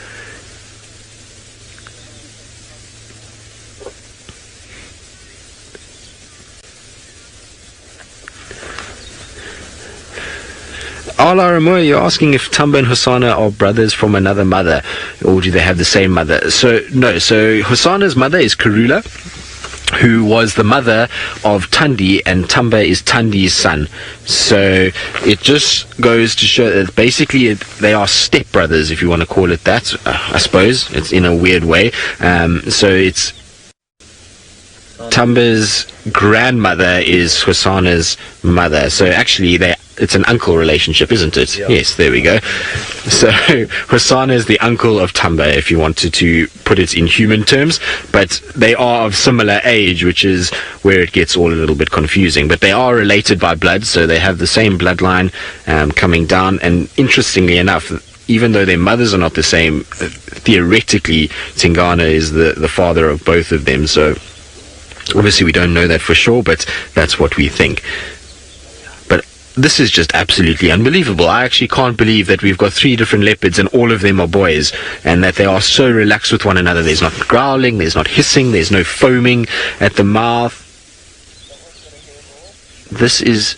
Alaramo, you're asking if Thamba and Hosana are brothers from another mother, or do they have the same mother? So, no. So, Hosana's mother is Karula, who was the mother of Thandi, and Thamba is Thandi's son. So, it just goes to show that basically they are stepbrothers, if you want to call it that, I suppose. It's in a weird way. So, it's Thamba's grandmother is Hosana's mother. So, actually, they it's an uncle relationship, isn't it? Yeah. Yes, there we go. So Hosana is the uncle of Thamba, if you wanted to put it in human terms, but they are of similar age, which is where it gets all a little bit confusing. But they are related by blood, so they have the same bloodline coming down. And interestingly enough, even though their mothers are not the same, theoretically Tingana is the father of both of them. So obviously we don't know that for sure, but that's what we think. This is just absolutely unbelievable. I actually can't believe that we've got 3 different leopards and all of them are boys, and that they are so relaxed with one another. There's not growling, there's not hissing, there's no foaming at the mouth. This is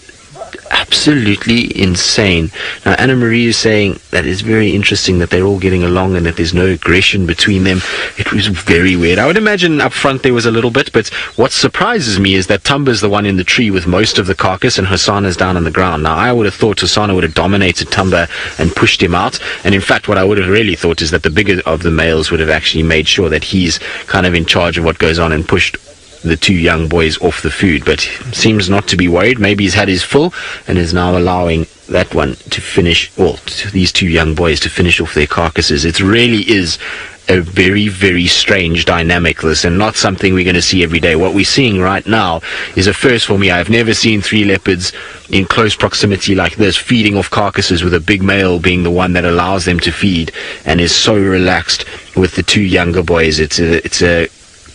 absolutely insane. Now, Anna Marie is saying that it's very interesting that they're all getting along and that there's no aggression between them. It was very weird. I would imagine up front there was a little bit, but what surprises me is that Tamba's the one in the tree with most of the carcass and Hosana's down on the ground. Now, I would have thought Hosana would have dominated Thamba and pushed him out, and in fact what I would have really thought is that the bigger of the males would have actually made sure that he's kind of in charge of what goes on and pushed the 2 young boys off the food, but seems not to be worried. Maybe he's had his full and is now allowing that one to finish, or these 2 young boys to finish off their carcasses. It really is a very, very strange dynamic, this, and not something we're going to see every day. What we're seeing right now is a first for me. I've never seen 3 leopards in close proximity like this, feeding off carcasses, with a big male being the one that allows them to feed and is so relaxed with the 2 younger boys. It's a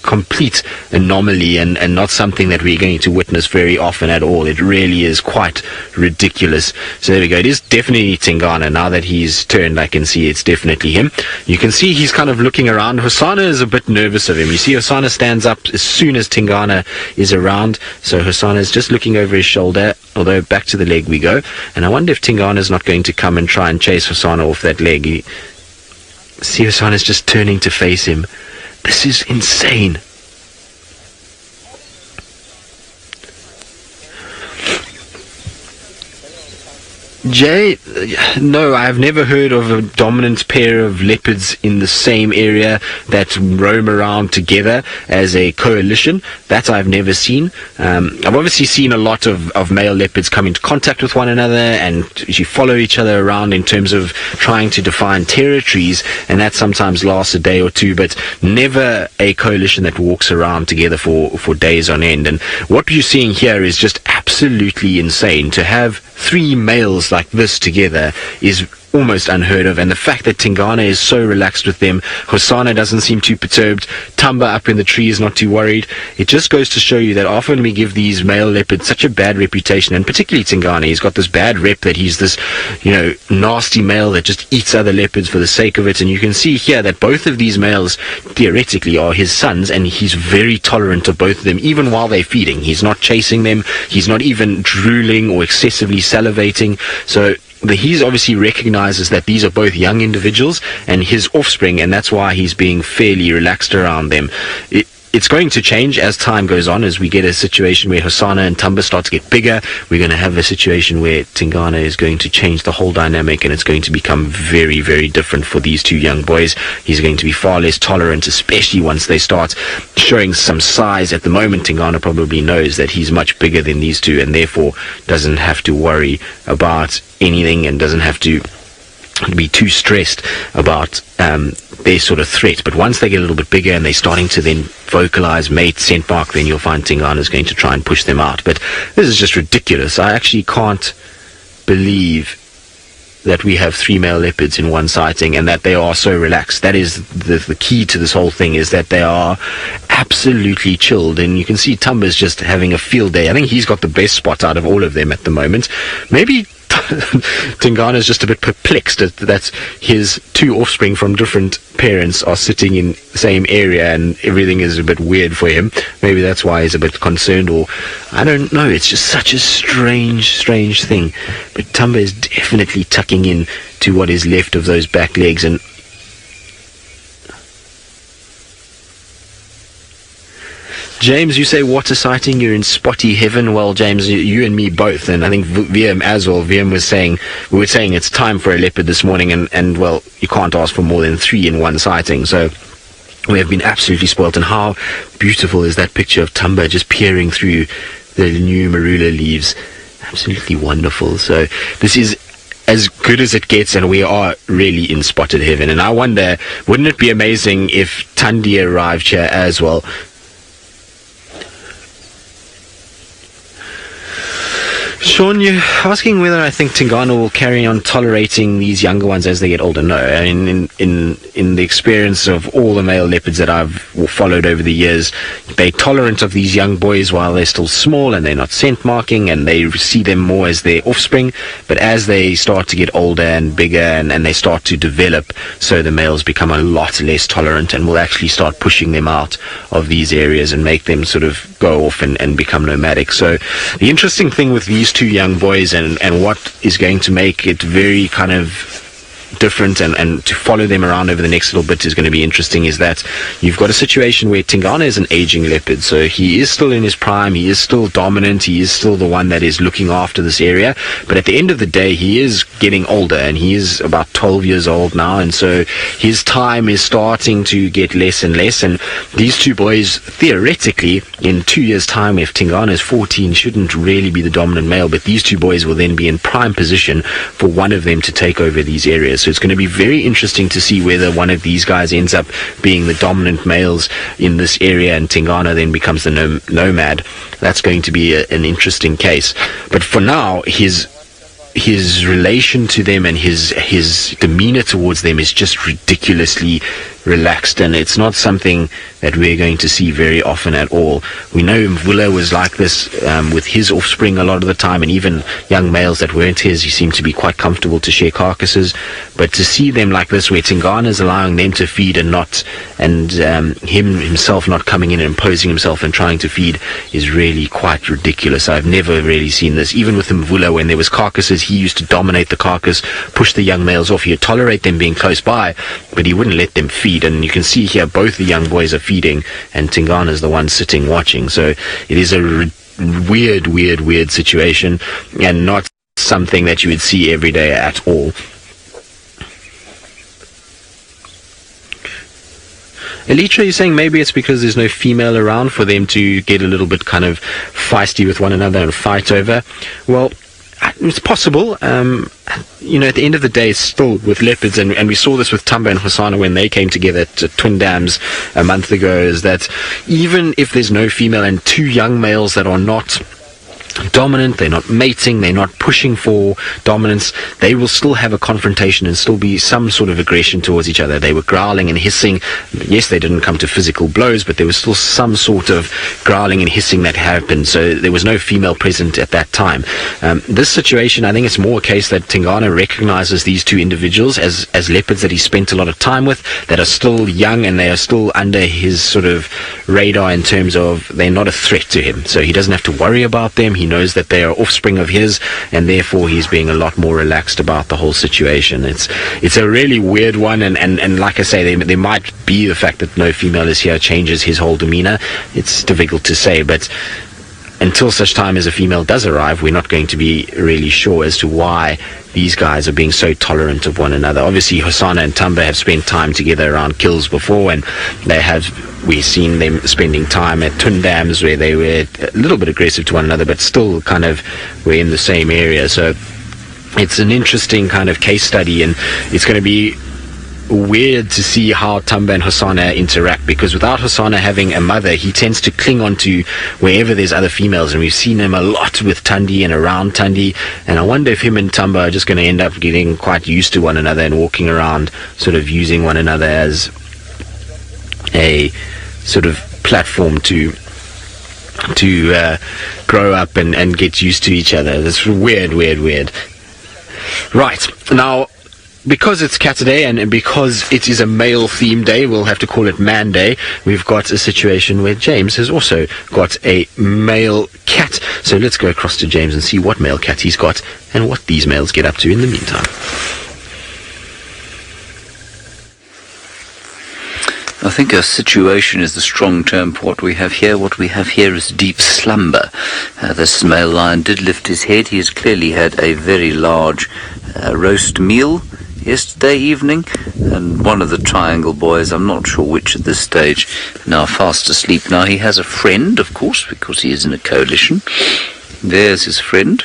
complete anomaly and not something that we're going to witness very often at all. It really is quite ridiculous. So there we go. It is definitely Tingana. Now that he's turned, I can see it's definitely him. You can see he's kind of looking around. Hosana is a bit nervous of him. You see Hosana stands up as soon as Tingana is around. So Hosana is just looking over his shoulder, although back to the leg we go. And I wonder if Tingana is not going to come and try and chase Hosana off that leg. See, Hosana is just turning to face him. This is insane. Jay, no, I've never heard of a dominant pair of leopards in the same area that roam around together as a coalition. That I've never seen. I've obviously seen a lot of male leopards come into contact with one another and you follow each other around in terms of trying to define territories, and that sometimes lasts a day or 2, but never a coalition that walks around together for days on end. And what you're seeing here is just absolutely insane. To have 3 males like this together is almost unheard of, and the fact that Tingana is so relaxed with them, Hosana doesn't seem too perturbed, Thamba up in the tree is not too worried. It just goes to show you that often we give these male leopards such a bad reputation, and particularly Tingana, he's got this bad rep that he's this, nasty male that just eats other leopards for the sake of it. And you can see here that both of these males theoretically are his sons, and he's very tolerant of both of them, even while they're feeding. He's not chasing them, he's not even drooling or excessively salivating. So he's obviously recognizes that these are both young individuals and his offspring, and that's why he's being fairly relaxed around them. It's going to change as time goes on, as we get a situation where Hosana and Thamba start to get bigger. We're going to have a situation where Tingana is going to change the whole dynamic, and it's going to become very, very different for these 2 young boys. He's going to be far less tolerant, especially once they start showing some size. At the moment, Tingana probably knows that he's much bigger than these 2, and therefore doesn't have to worry about anything and doesn't have to be too stressed about their sort of threat. But once they get a little bit bigger and they're starting to then vocalize, mate, scent mark, then you'll find Tingana is going to try and push them out. But this is just ridiculous. I actually can't believe that we have 3 male leopards in one sighting and that they are so relaxed. That is the key to this whole thing, is that they are absolutely chilled. And you can see Thumba's just having a field day. I think he's got the best spot out of all of them at the moment. Maybe Tingana is just a bit perplexed that his 2 offspring from different parents are sitting in the same area and everything is a bit weird for him. Maybe that's why he's a bit concerned, or I don't know. It's just such a strange thing. But Thamba is definitely tucking in to what is left of those back legs. And James, you say water sighting, you're in spotty heaven. Well, James, you and me both, and I think VM as well. VM was saying, we were saying it's time for a leopard this morning, and well, you can't ask for more than 3 in one sighting. So we have been absolutely spoilt. And how beautiful is that picture of Thamba just peering through the new marula leaves. absolutely wonderful. So this is as good as it gets, and we are really in spotted heaven. And I wonder, wouldn't it be amazing if Thandi arrived here as well? Sean, you're asking whether I think Tingana will carry on tolerating these younger ones as they get older. No, I mean, in the experience of all the male leopards that I've followed over the years, they're tolerant of these young boys while they're still small and they're not scent marking, and they see them more as their offspring. But as they start to get older and bigger and they start to develop, so the males become a lot less tolerant and will actually start pushing them out of these areas and make them sort of go off and become nomadic. So the interesting thing with these two young boys and what is going to make it very kind of different and to follow them around over the next little bit is going to be interesting, is that you've got a situation where Tingana is an aging leopard, so he is still in his prime, he is still dominant, he is still the one that is looking after this area, but at the end of the day he is getting older, and he is about 12 years old now, and so his time is starting to get less and less. And these two boys, theoretically, in 2 years' time, if Tingana is 14, shouldn't really be the dominant male, but these two boys will then be in prime position for one of them to take over these areas. So it's going to be very interesting to see whether one of these guys ends up being the dominant males in this area and Tingana then becomes the nomad. That's going to be an interesting case. But for now, his relation to them and his demeanor towards them is just ridiculously relaxed, and it's not something that we're going to see very often at all. We know Mvula was like this with his offspring a lot of the time, and even young males that weren't his, he seemed to be quite comfortable to share carcasses. But to see them like this, where Tingana is allowing them to feed and him himself not coming in and imposing himself and trying to feed, is really quite ridiculous. I've never really seen this. Even with Mvula, when there was carcasses, he used to dominate the carcass, push the young males off. He would tolerate them being close by, but he wouldn't let them feed. And you can see here both the young boys are feeding and Tingana is the one sitting watching. So it is a weird situation, and not something that you would see every day at all. Elitra, you're saying maybe it's because there's no female around for them to get a little bit kind of feisty with one another and fight over. Well, it's possible. At the end of the day, it's still with leopards, and we saw this with Thamba and Hosana when they came together at Twin Dams a month ago, is that even if there's no female and two young males that are not dominant, they're not mating, they're not pushing for dominance, they will still have a confrontation and still be some sort of aggression towards each other. They were growling and hissing. Yes, they didn't come to physical blows, but there was still some sort of growling and hissing that happened, so there was no female present at that time. This situation, I think it's more a case that Tingana recognizes these two individuals as leopards that he spent a lot of time with, that are still young and they are still under his sort of radar in terms of they're not a threat to him, so he doesn't have to worry about them. He knows that they are offspring of his, and therefore he's being a lot more relaxed about the whole situation. It's a really weird one, and like I say, there might be the fact that no female is here changes his whole demeanor. It's difficult to say, but until such time as a female does arrive, we're not going to be really sure as to why these guys are being so tolerant of one another. Obviously, Hosana and Thamba have spent time together around kills before, and we've seen them spending time at Twin Dams where they were a little bit aggressive to one another, but still kind of were in the same area. So it's an interesting kind of case study, and it's going to be weird to see how Thamba and Hosana interact, because without Hosana having a mother, he tends to cling on to wherever there's other females, and we've seen him a lot with Thandi and around Thandi, and I wonder if him and Thamba are just going to end up getting quite used to one another and walking around sort of using one another as a sort of platform to grow up and get used to each other. That's weird. Right, now, because it's Cat Day and because it is a male theme day, we'll have to call it Man Day. We've got a situation where James has also got a male cat. So let's go across to James and see what male cat he's got and what these males get up to in the meantime. I think a situation is the strong term for what we have here. What we have here is deep slumber. This male lion did lift his head. He has clearly had a very large roast meal yesterday evening, and one of the triangle boys, I'm not sure which at this stage, now fast asleep. Now he has a friend, of course, because he is in a coalition. There's his friend.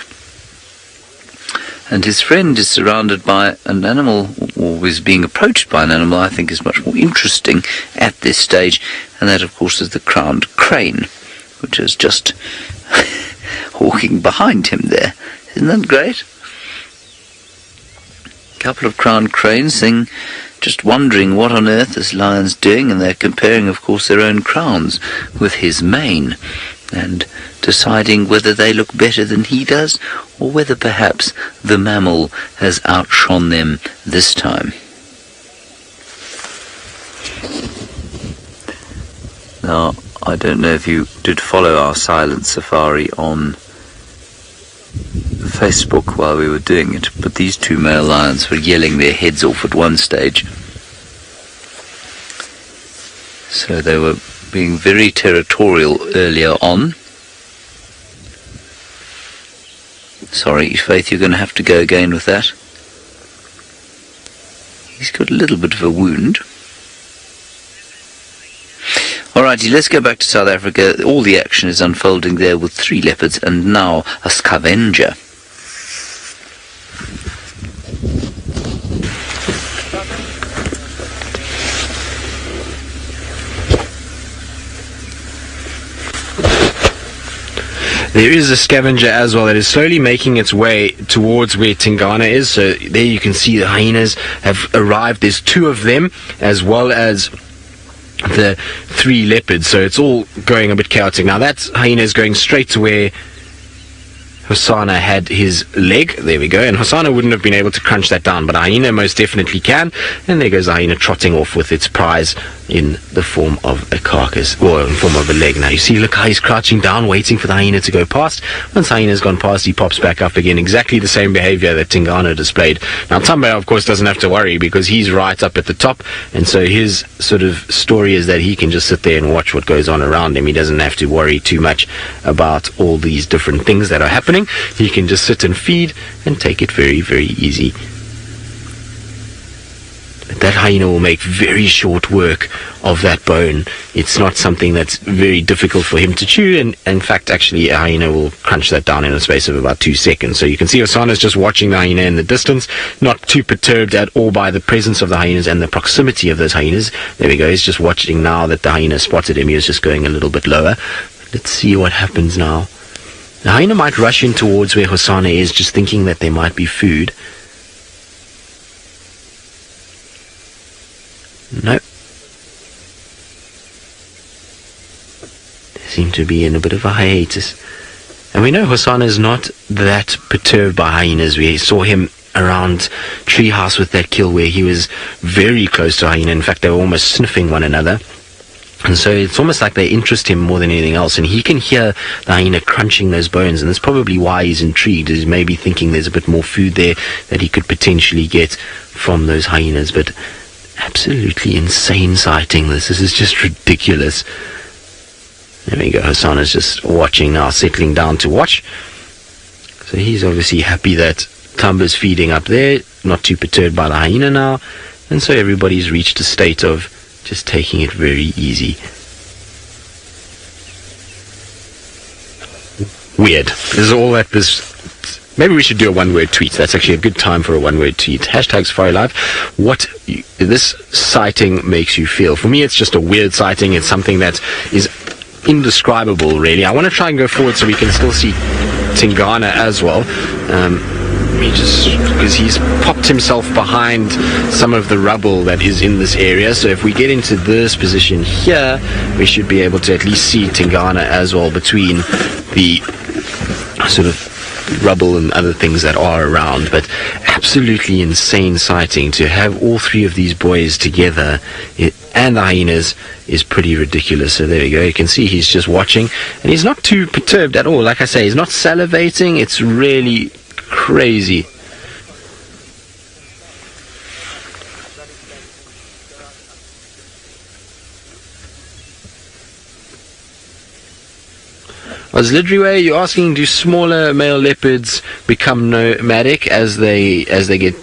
and his friend is surrounded by an animal, or is being approached by an animal I think is much more interesting at this stage, and that of course is the crowned crane, which is just walking behind him there. Isn't that great? A couple of crowned cranes just wondering what on earth this lion's doing, and they're comparing of course their own crowns with his mane, and deciding whether they look better than he does, or whether perhaps the mammal has outshone them this time. Now, I don't know if you did follow our silent safari on Facebook while we were doing it, but these two male lions were yelling their heads off at one stage. So they were being very territorial earlier on. Sorry, Faith, you're going to have to go again with that. He's got a little bit of a wound. Alrighty, let's go back to South Africa. All the action is unfolding there with 3 leopards and now a scavenger. There is a scavenger as well that is slowly making its way towards where Tingana is. So there you can see the hyenas have arrived. There's 2 of them, as well as the 3 leopards. So it's all going a bit chaotic. Now that hyena is going straight to where Hosana had his leg. There we go. And Hosana wouldn't have been able to crunch that down, but a hyena most definitely can. And there goes the hyena trotting off with its prize in the form of a carcass, or in the form of a leg. Now you see, look how he's crouching down, waiting for the hyena to go past. Once the hyena's gone past, he pops back up again. Exactly the same behavior that Tingana displayed. Now Thamba, of course, doesn't have to worry because he's right up at the top, and so his sort of story is that he can just sit there and watch what goes on around him. He doesn't have to worry too much about all these different things that are happening. He can just sit and feed and take it very, very easy. That hyena will make very short work of that bone. It's not something that's very difficult for him to chew, and in fact, actually, a hyena will crunch that down in a space of about 2 seconds. So you can see Hosana's just watching the hyena in the distance, not too perturbed at all by the presence of the hyenas and the proximity of those hyenas. There we go, he's just watching now that the hyena spotted him. He was just going a little bit lower. Let's see what happens now. The hyena might rush in towards where Hosana is, just thinking that there might be food. No. They seem to be in a bit of a hiatus. And we know Hosana is not that perturbed by hyenas. We saw him around Treehouse with that kill where he was very close to a hyena. In fact, they were almost sniffing one another. And so it's almost like they interest him more than anything else. And he can hear the hyena crunching those bones. And that's probably why he's intrigued. He's maybe thinking there's a bit more food there that he could potentially get from those hyenas. But absolutely insane sighting. This is just ridiculous. There we go. Hosana's just watching now, settling down to watch. So he's obviously happy that Thamba's feeding up there, not too perturbed by the hyena now. And so everybody's reached a state of just taking it very easy. Weird. This is all that this... Maybe we should do a one-word tweet. That's actually a good time for a one-word tweet. Hashtag Safari Live. What this sighting makes you feel. For me, it's just a weird sighting. It's something that is indescribable, really. I want to try and go forward so we can still see Tingana as well. Because he's popped himself behind some of the rubble that is in this area. So if we get into this position here, we should be able to at least see Tingana as well between the sort of rubble and other things that are around. But absolutely insane sighting. To have all 3 of these boys together and the hyenas is pretty ridiculous. So there we go. You can see he's just watching, and he's not too perturbed at all. Like I say, he's not salivating. It's really crazy. Lidriway, you're asking, do smaller male leopards become nomadic as they get...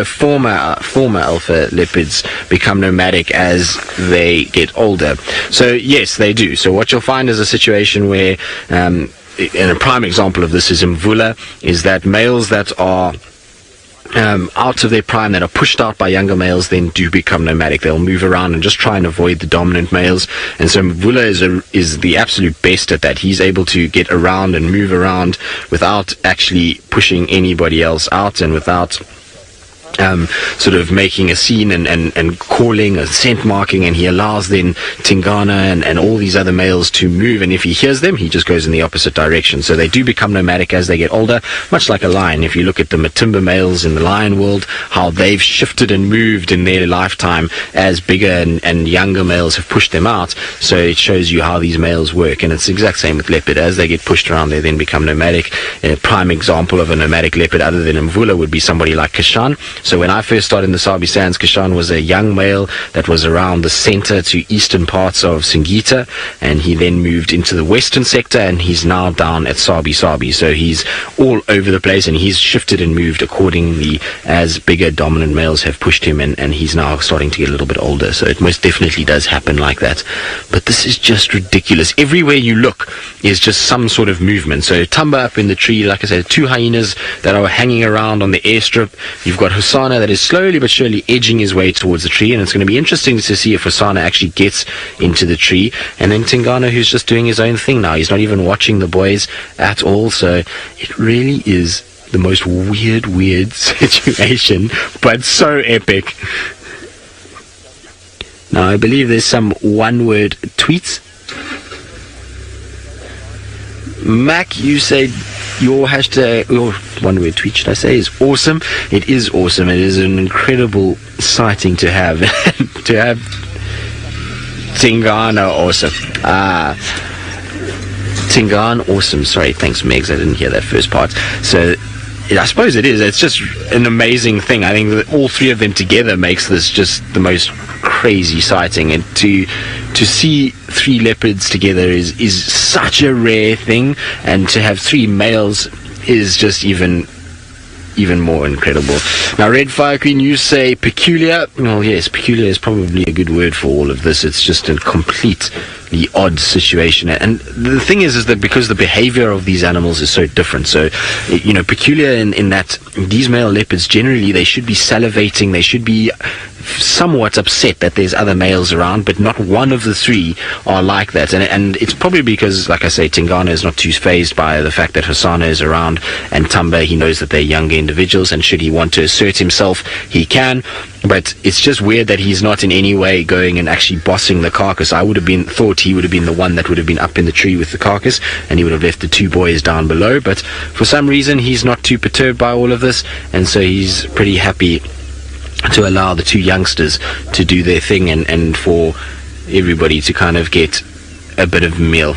former alpha leopards become nomadic as they get older. So yes, they do. So what you'll find is a situation where and a prime example of this is Mvula, is that males that are out of their prime, that are pushed out by younger males, then do become nomadic. They'll move around and just try and avoid the dominant males. And so Mvula is the absolute best at that. He's able to get around and move around without actually pushing anybody else out, and without sort of making a scene and calling a scent marking, and he allows then Tingana and all these other males to move, and if he hears them, he just goes in the opposite direction. So they do become nomadic as they get older, much like a lion. If you look at the Matimba males in the lion world, how they've shifted and moved in their lifetime as bigger and younger males have pushed them out. So it shows you how these males work, and it's the exact same with leopard. As they get pushed around, they then become nomadic. A prime example of a nomadic leopard other than Mvula would be somebody like Kashan. So when I first started in the Sabi Sands, Kashan was a young male that was around the center to eastern parts of Singita, and he then moved into the western sector, and he's now down at Sabi. So he's all over the place, and he's shifted and moved accordingly as bigger dominant males have pushed him, and he's now starting to get a little bit older. So it most definitely does happen like that. But this is just ridiculous. Everywhere you look is just some sort of movement. So Thamba up in the tree, like I said, 2 hyenas that are hanging around on the airstrip. You've got Hosana that is slowly but surely edging his way towards the tree, and it's going to be interesting to see if Hosana actually gets into the tree. And then Tingana, who's just doing his own thing now. He's not even watching the boys at all. So it really is the most weird situation, but so epic. Now I believe there's some one-word tweets. Mac, you say your hashtag, your one-word tweet, should I say, is awesome. It is awesome. It is an incredible sighting to have. To have Tingana awesome. Tingana awesome. Sorry, thanks, Megs. I didn't hear that first part. So I suppose it is. It's just an amazing thing. I think that all 3 of them together makes this just the most crazy sighting, and to see 3 leopards together is such a rare thing, and to have 3 males is just even more incredible. Now, Red Fire Queen, you say peculiar. Well, yes, peculiar is probably a good word for all of this. It's just a completely odd situation. And the thing is that because the behavior of these animals is so different, so, peculiar in that these male leopards, generally, they should be salivating, they should be somewhat upset that there's other males around, but not one of the 3 are like that. And it's probably because, like I say, Tingana is not too fazed by the fact that Hosana is around, and Thamba, he knows that they're younger individuals, and should he want to assert himself, he can. But it's just weird that he's not in any way going and actually bossing the carcass. I would have thought he would have been the one that would have been up in the tree with the carcass, and he would have left the 2 boys down below. But for some reason, he's not too perturbed by all of this, and so he's pretty happy to allow the 2 youngsters to do their thing, and for everybody to kind of get a bit of meal.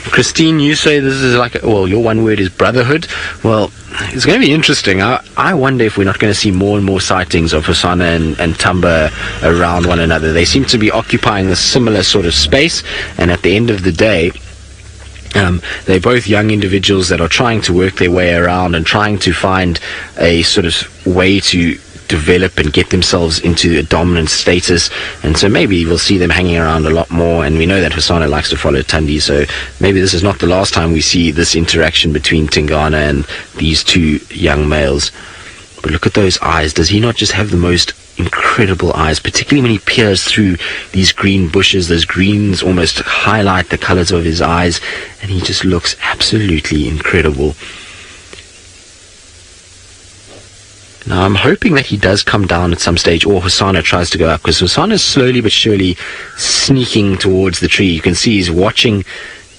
Christine, you say this is your one word is brotherhood. Well, it's going to be interesting. I wonder if we're not going to see more and more sightings of Hosana and Thamba around one another. They seem to be occupying a similar sort of space, and at the end of the day, they're both young individuals that are trying to work their way around and trying to find a sort of way to develop and get themselves into a dominant status. And so maybe we'll see them hanging around a lot more. And we know that Hosana likes to follow Thandi, so maybe this is not the last time we see this interaction between Tingana and these 2 young males. But look at those eyes. Does he not just have the most incredible eyes, particularly when he peers through these green bushes? Those greens almost highlight the colors of his eyes, and he just looks absolutely incredible. Now, I'm hoping that he does come down at some stage, or Hosana tries to go up, because Hosana is slowly but surely sneaking towards the tree. You can see he's watching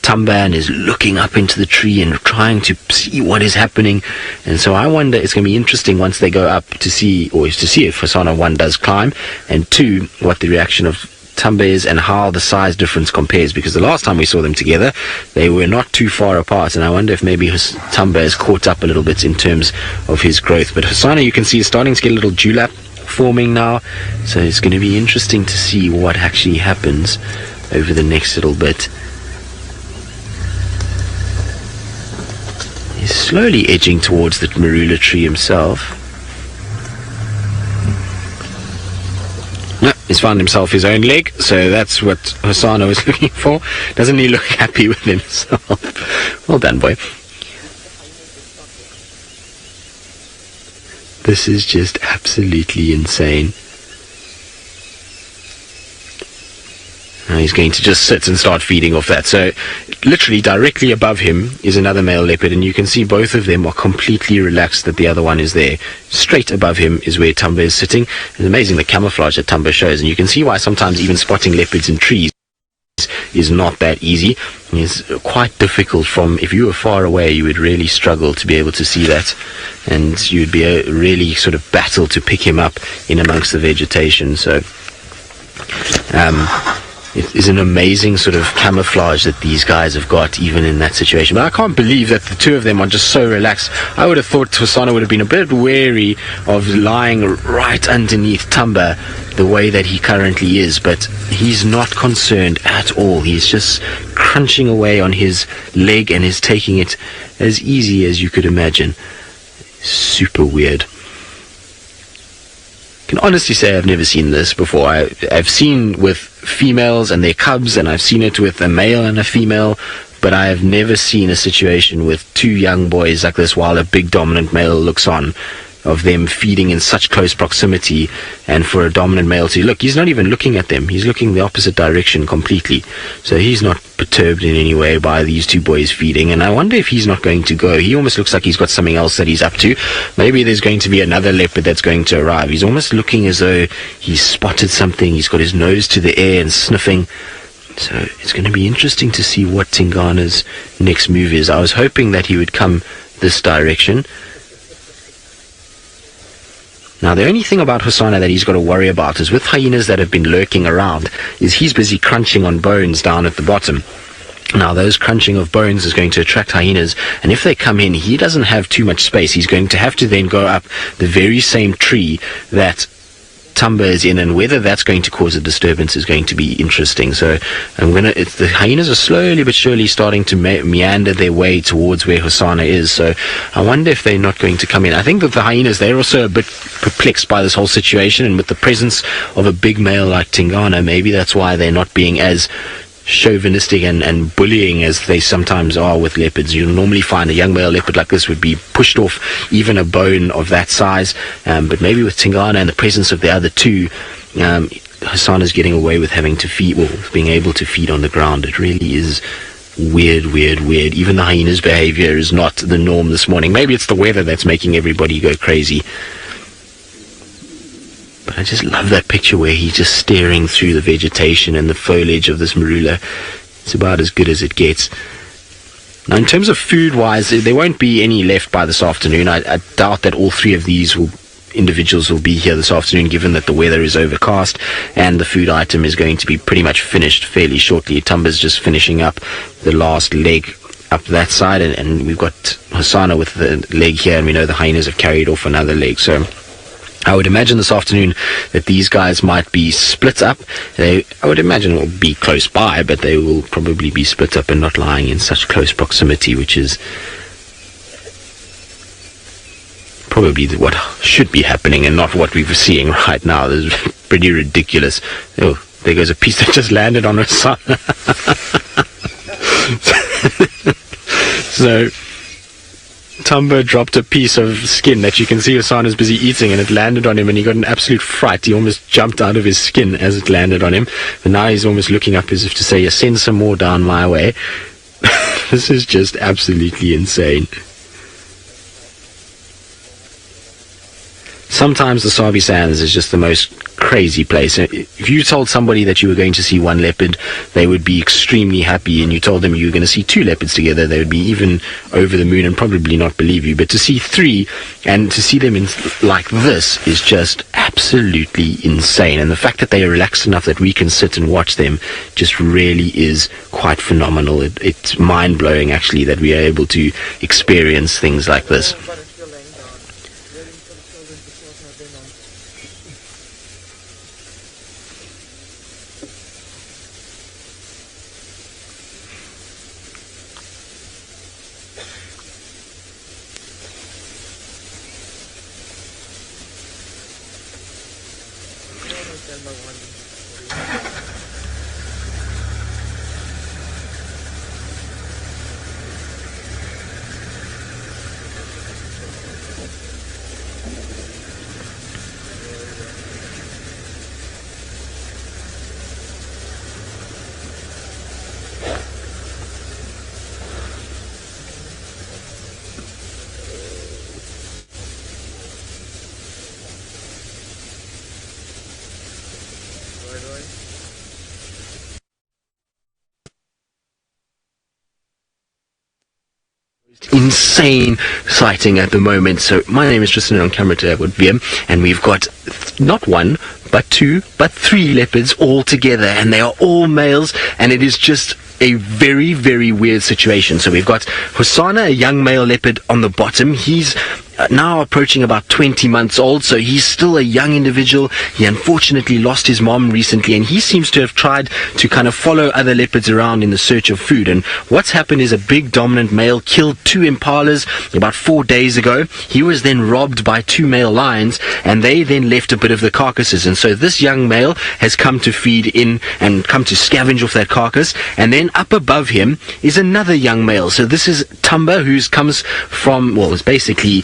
Thamba and is looking up into the tree and trying to see what is happening. And so I wonder, it's going to be interesting once they go up to see if Hosana, 1, does climb, and 2, what the reaction of Thamba is and how the size difference compares, because the last time we saw them together, they were not too far apart, and I wonder if maybe Thamba has caught up a little bit in terms of his growth. But Hosana, you can see, is starting to get a little dewlap forming now, so it's going to be interesting to see what actually happens over the next little bit. He's slowly edging towards the marula tree himself. No, his found himself his own leg, so that's what Hosana was looking for. Doesn't he look happy with himself? Well done, boy. This is just absolutely insane. Now he's going to just sit and start feeding off that. So literally directly above him is another male leopard, and you can see both of them are completely relaxed that the other one is there. Straight above him is where Thamba is sitting. It's amazing the camouflage that Thamba shows, and you can see why sometimes even spotting leopards in trees is not that easy. It's quite difficult. From if you were far away, you would really struggle to be able to see that, and you'd be a really sort of battle to pick him up in amongst the vegetation. So it is an amazing sort of camouflage that these guys have got even in that situation. But I can't believe that the two of them are just so relaxed. I would have thought Hosana would have been a bit wary of lying right underneath Thamba the way that he currently is, but he's not concerned at all. He's just crunching away on his leg and is taking it as easy as you could imagine. Super weird. I can honestly say I've never seen this before. I've seen with females and their cubs, and I've seen it with a male and a female, but I have never seen a situation with two young boys like this while a big dominant male looks on, of them feeding in such close proximity, and for a dominant male to look, he's not even looking at them, he's looking the opposite direction completely, so he's not perturbed in any way by these two boys feeding. And I wonder if he's not going to go. He almost looks like he's got something else that he's up to. Maybe there's going to be another leopard that's going to arrive. He's almost looking as though he's spotted something. He's got his nose to the air and sniffing. So it's going to be interesting to see what Tingana's next move is. I was hoping that he would come this direction. Now, the only thing about Hosana that he's got to worry about is with hyenas that have been lurking around, is he's busy crunching on bones down at the bottom. Now, those crunching of bones is going to attract hyenas, and if they come in, he doesn't have too much space. He's going to have to then go up the very same tree that Thamba is in, and whether that's going to cause a disturbance is going to be interesting. So the hyenas are slowly but surely starting to meander their way towards where Hosana is. So I wonder if they're not going to come in. I think that the hyenas, they're also a bit perplexed by this whole situation, and with the presence of a big male like Tingana, maybe that's why they're not being as chauvinistic and bullying as they sometimes are with leopards. You'll normally find a young male leopard like this would be pushed off even a bone of that size, but maybe with Tingana and the presence of the other two, Hosana's getting away with having to feed, or being able to feed on the ground. It really is weird. Even the hyena's behavior is not the norm this morning. Maybe it's the weather that's making everybody go crazy. But I just love that picture where he's just staring through the vegetation and the foliage of this marula. It's about as good as it gets. Now, in terms of food-wise, there won't be any left by this afternoon. I doubt that all three of these individuals will be here this afternoon, given that the weather is overcast and the food item is going to be pretty much finished fairly shortly. Thamba's just finishing up the last leg up that side, and we've got Hosana with the leg here, and we know the hyenas have carried off another leg. So I would imagine this afternoon that these guys might be split up. I would imagine it will be close by, but they will probably be split up and not lying in such close proximity, which is probably what should be happening and not what we're seeing right now. This is pretty ridiculous. Oh, there goes a piece that just landed on his son. So Thamba dropped a piece of skin that you can see Hosana's busy eating, and it landed on him, and he got an absolute fright. He almost jumped out of his skin as it landed on him. And now he's almost looking up as if to say, "Yeah, send some more down my way." This is just absolutely insane. Sometimes the Sabi Sands is just the most crazy place. If you told somebody that you were going to see one leopard, they would be extremely happy, and you told them you were going to see two leopards together, they would be even over the moon and probably not believe you. But to see three, and to see them in like this, is just absolutely insane. And the fact that they are relaxed enough that we can sit and watch them just really is quite phenomenal. It's mind-blowing, actually, that we are able to experience things like this. Insane sighting at the moment. So my name is Tristan, on camera today with VM, and we've got not one but two but three leopards all together, and they are all males, and it is just a very, very weird situation. So we've got Hosana, a young male leopard, on the bottom. He's now approaching about 20 months old, so he's still a young individual. He unfortunately lost his mom recently, and he seems to have tried to kind of follow other leopards around in the search of food. And what's happened is a big dominant male killed two impalas about 4 days ago. He was then robbed by two male lions, and they then left a bit of the carcasses. And so this young male has come to feed in and come to scavenge off that carcass. And then up above him is another young male. So this is Thamba, who comes from, well, it's basically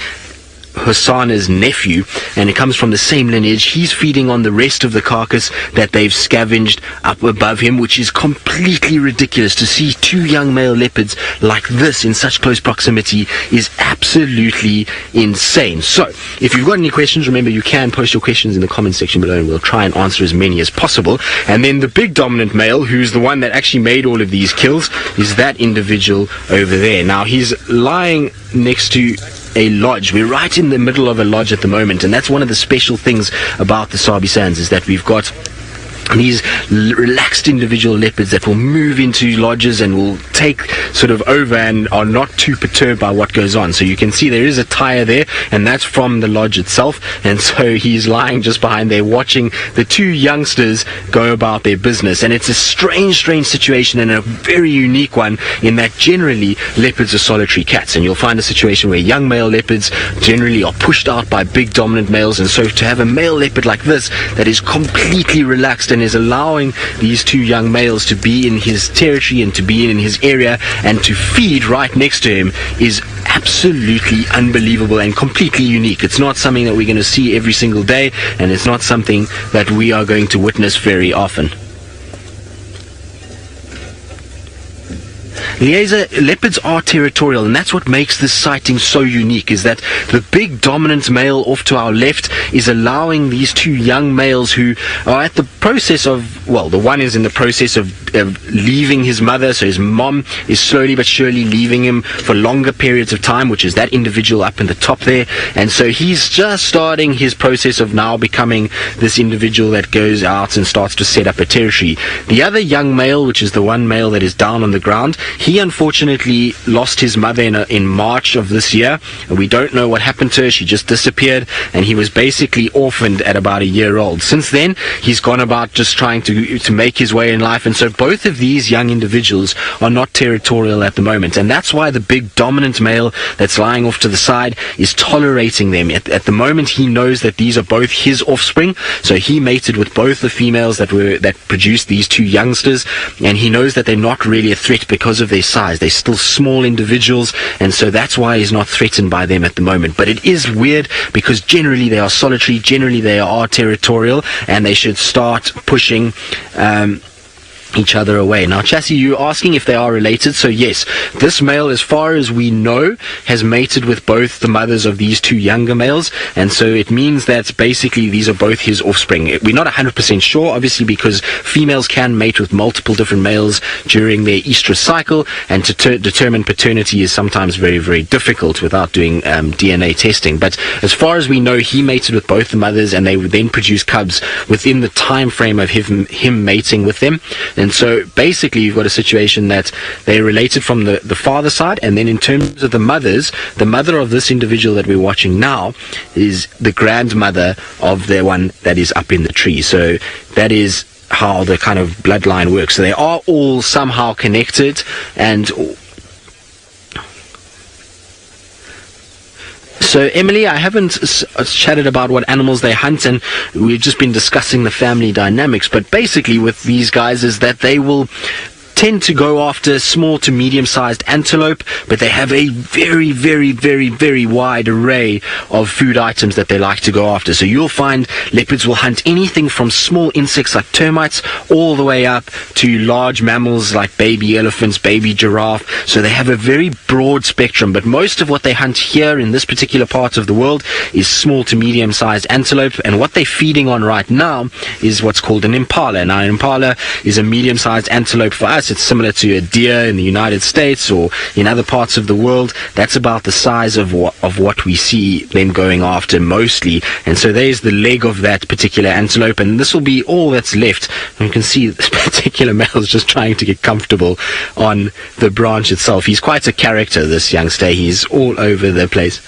Hosana's nephew, and it comes from the same lineage. He's feeding on the rest of the carcass that they've scavenged up above him, which is completely ridiculous. To see two young male leopards like this in such close proximity is absolutely insane. So if you've got any questions, remember you can post your questions in the comment section below, and we'll try and answer as many as possible. And then the big dominant male, who's the one that actually made all of these kills, is that individual over there. Now he's lying next to a lodge. We're right in the middle of a lodge at the moment, and that's one of the special things about the Sabi Sands, is that we've got these relaxed individual leopards that will move into lodges and will take sort of over and are not too perturbed by what goes on. So you can see there is a tire there, and that's from the lodge itself. And so he's lying just behind there watching the two youngsters go about their business. And it's a strange situation, and a very unique one, in that generally leopards are solitary cats, and you'll find a situation where young male leopards generally are pushed out by big dominant males. And so to have a male leopard like this that is completely relaxed and is allowing these two young males to be in his territory and to be in his area and to feed right next to him is absolutely unbelievable and completely unique. It's not something that we're going to see every single day, and it's not something that we are going to witness very often. Leopards are territorial, and that's what makes this sighting so unique, is that the big dominant male off to our left is allowing these two young males who are at the process of, well, the one is in the process of leaving his mother, so his mom is slowly but surely leaving him for longer periods of time, which is that individual up in the top there. And so he's just starting his process of now becoming this individual that goes out and starts to set up a territory. The other young male, which is the one male that is down on the ground, he unfortunately lost his mother in March of this year. We don't know what happened to her. She just disappeared, and he was basically orphaned at about a year old. Since then, he's gone about just trying to make his way in life, and so both of these young individuals are not territorial at the moment, and that's why the big dominant male that's lying off to the side is tolerating them. At the moment, he knows that these are both his offspring, so he mated with both the females that produced these two youngsters, and he knows that they're not really a threat because of their size. They're still small individuals, and so that's why he's not threatened by them at the moment. But it is weird, because generally they are solitary, generally they are territorial, and they should start pushing each other away. Now, Chassis, you're asking if they are related. So yes, this male, as far as we know, has mated with both the mothers of these two younger males, and so it means that basically these are both his offspring. We're not 100% sure, obviously, because females can mate with multiple different males during their estrous cycle, and to determine paternity is sometimes very, very difficult without doing DNA testing. But as far as we know, he mated with both the mothers, and they would then produce cubs within the time frame of him mating with them. And so basically you've got a situation that they're related from the father side, and then in terms of the mothers, the mother of this individual that we're watching now is the grandmother of the one that is up in the tree. So that is how the kind of bloodline works. So they are all somehow connected. And so, Emily, I haven't chatted about what animals they hunt, and we've just been discussing the family dynamics, but basically with these guys is that they will tend to go after small to medium-sized antelope, but they have a very, very, very, very wide array of food items that they like to go after. So you'll find leopards will hunt anything from small insects like termites all the way up to large mammals like baby elephants, baby giraffe. So they have a very broad spectrum, but most of what they hunt here in this particular part of the world is small to medium-sized antelope, and what they're feeding on right now is what's called an impala. Now, an impala is a medium-sized antelope for us. about, it's similar to a deer in the United States or in other parts of the world. That's about the size of what we see them going after mostly. And so there's the leg of that particular antelope, and this will be all that's left. And you can see this particular male is just trying to get comfortable on the branch itself. He's quite a character, this youngster. He's all over the place.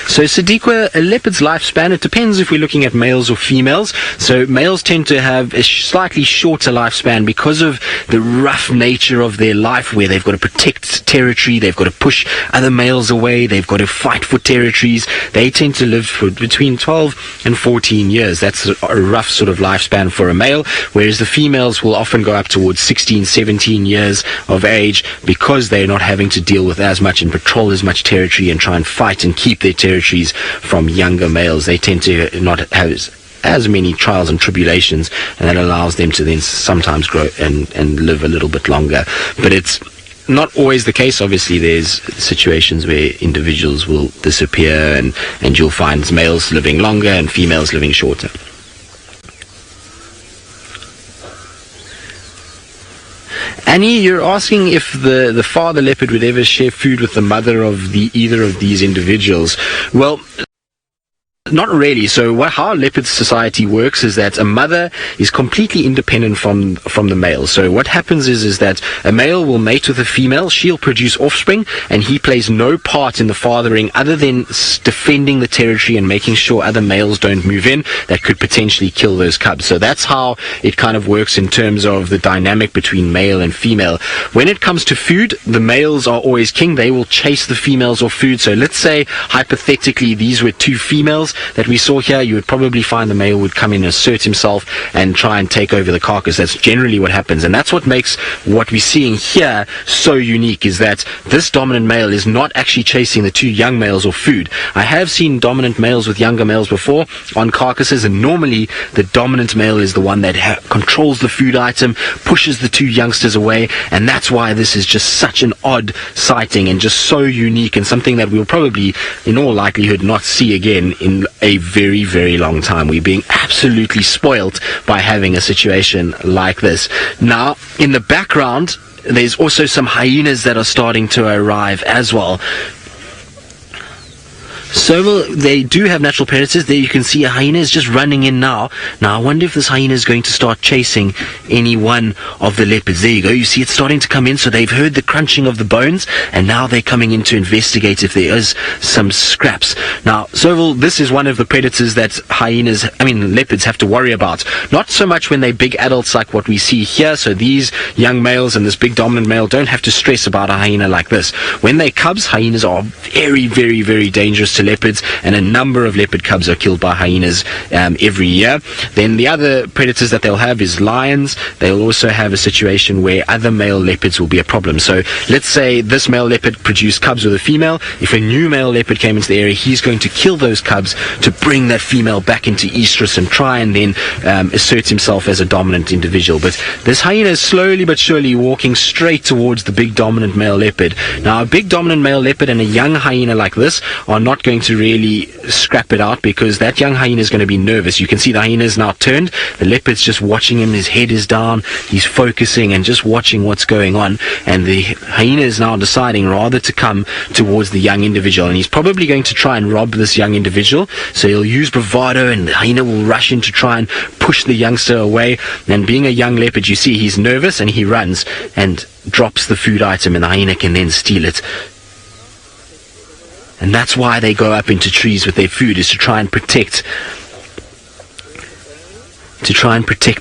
So Sadiqa, a leopard's lifespan, it depends if we're looking at males or females. So males tend to have a slightly shorter lifespan because of the rough nature of their life, where they've got to protect territory, they've got to push other males away, they've got to fight for territories. They tend to live for between 12 and 14 years. That's a rough sort of lifespan for a male, whereas the females will often go up towards 16, 17 years of age, because they're not having to deal with as much and patrol as much territory and try and fight and keep their territories from younger males. They tend to not have as many trials and tribulations, and that allows them to then sometimes grow and live a little bit longer. But it's not always the case. Obviously, there's situations where individuals will disappear, and you'll find males living longer and females living shorter. Annie, you're asking if the father leopard would ever share food with the mother of either of these individuals. Well, not really. So how leopard society works is that a mother is completely independent from the male. So what happens is that a male will mate with a female, she'll produce offspring, and he plays no part in the fathering other than defending the territory and making sure other males don't move in that could potentially kill those cubs. So that's how it kind of works in terms of the dynamic between male and female. When it comes to food, the males are always king. They will chase the females off food. So let's say, hypothetically, these were two females that we saw here. You would probably find the male would come in and assert himself and try and take over the carcass. That's generally what happens, and that's what makes what we're seeing here so unique, is that this dominant male is not actually chasing the two young males off food. I have seen dominant males with younger males before on carcasses, and normally the dominant male is the one that controls the food item, pushes the two youngsters away, and that's why this is just such an odd sighting and just so unique, and something that we'll probably in all likelihood not see again in a very, very long time. We're being absolutely spoilt by having a situation like this. Now, in the background, there's also some hyenas that are starting to arrive as well. So they do have natural predators. There you can see a hyena is just running in now. Now I wonder if this hyena is going to start chasing any one of the leopards. There you go. You see it's starting to come in. So they've heard the crunching of the bones, and now they're coming in to investigate if there is some scraps. Now, Soval, this is one of the predators that leopards have to worry about. Not so much when they're big adults like what we see here. So these young males and this big dominant male don't have to stress about a hyena like this. When they're cubs, hyenas are very, very, very dangerous to leopards, and a number of leopard cubs are killed by hyenas every year. Then the other predators that they'll have is lions. They'll also have a situation where other male leopards will be a problem. So let's say this male leopard produced cubs with a female. If a new male leopard came into the area, he's going to kill those cubs to bring that female back into estrus and try and then assert himself as a dominant individual. But this hyena is slowly but surely walking straight towards the big dominant male leopard. Now, a big dominant male leopard and a young hyena like this are not going to really scrap it out, because that young hyena is going to be nervous. You can see the hyena is now turned. The leopard's just watching him. His head is down. He's focusing and just watching what's going on. And the hyena is now deciding rather to come towards the young individual. And he's probably going to try and rob this young individual. So he'll use bravado, and the hyena will rush in to try and push the youngster away. And being a young leopard, you see he's nervous and he runs and drops the food item, and the hyena can then steal it. And that's why they go up into trees with their food, is to try and protect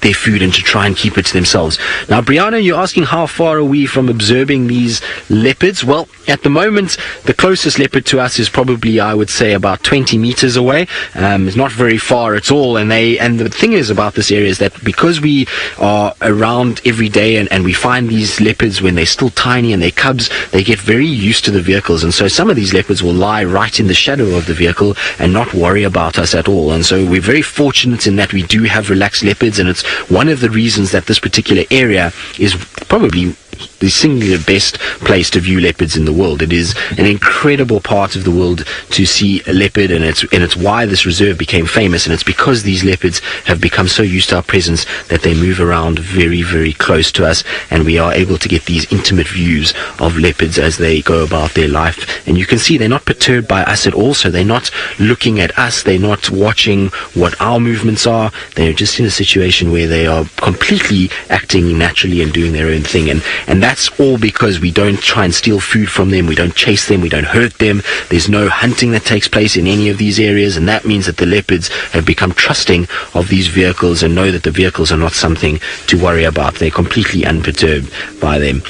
their food and to try and keep it to themselves. Now, Brianna, you're asking how far are we from observing these leopards? Well, at the moment, the closest leopard to us is probably, I would say, about 20 meters away. It's not very far at all. And the thing is about this area is that because we are around every day and we find these leopards when they're still tiny and they're cubs, they get very used to the vehicles. And so some of these leopards will lie right in the shadow of the vehicle and not worry about us at all. And so we're very fortunate in that we do have relaxed leopards, and it's one of the reasons that this particular area is probably the singular best place to view leopards in the world. It is an incredible part of the world to see a leopard, and it's why this reserve became famous, and it's because these leopards have become so used to our presence that they move around very, very close to us, and we are able to get these intimate views of leopards as they go about their life. And you can see they're not perturbed by us at all, so they're not looking at us, they're not watching what our movements are, they're just in a situation where they are completely acting naturally and doing their own thing. And that's all because we don't try and steal food from them, we don't chase them, we don't hurt them, there's no hunting that takes place in any of these areas, and that means that the leopards have become trusting of these vehicles and know that the vehicles are not something to worry about. They're completely unperturbed by them.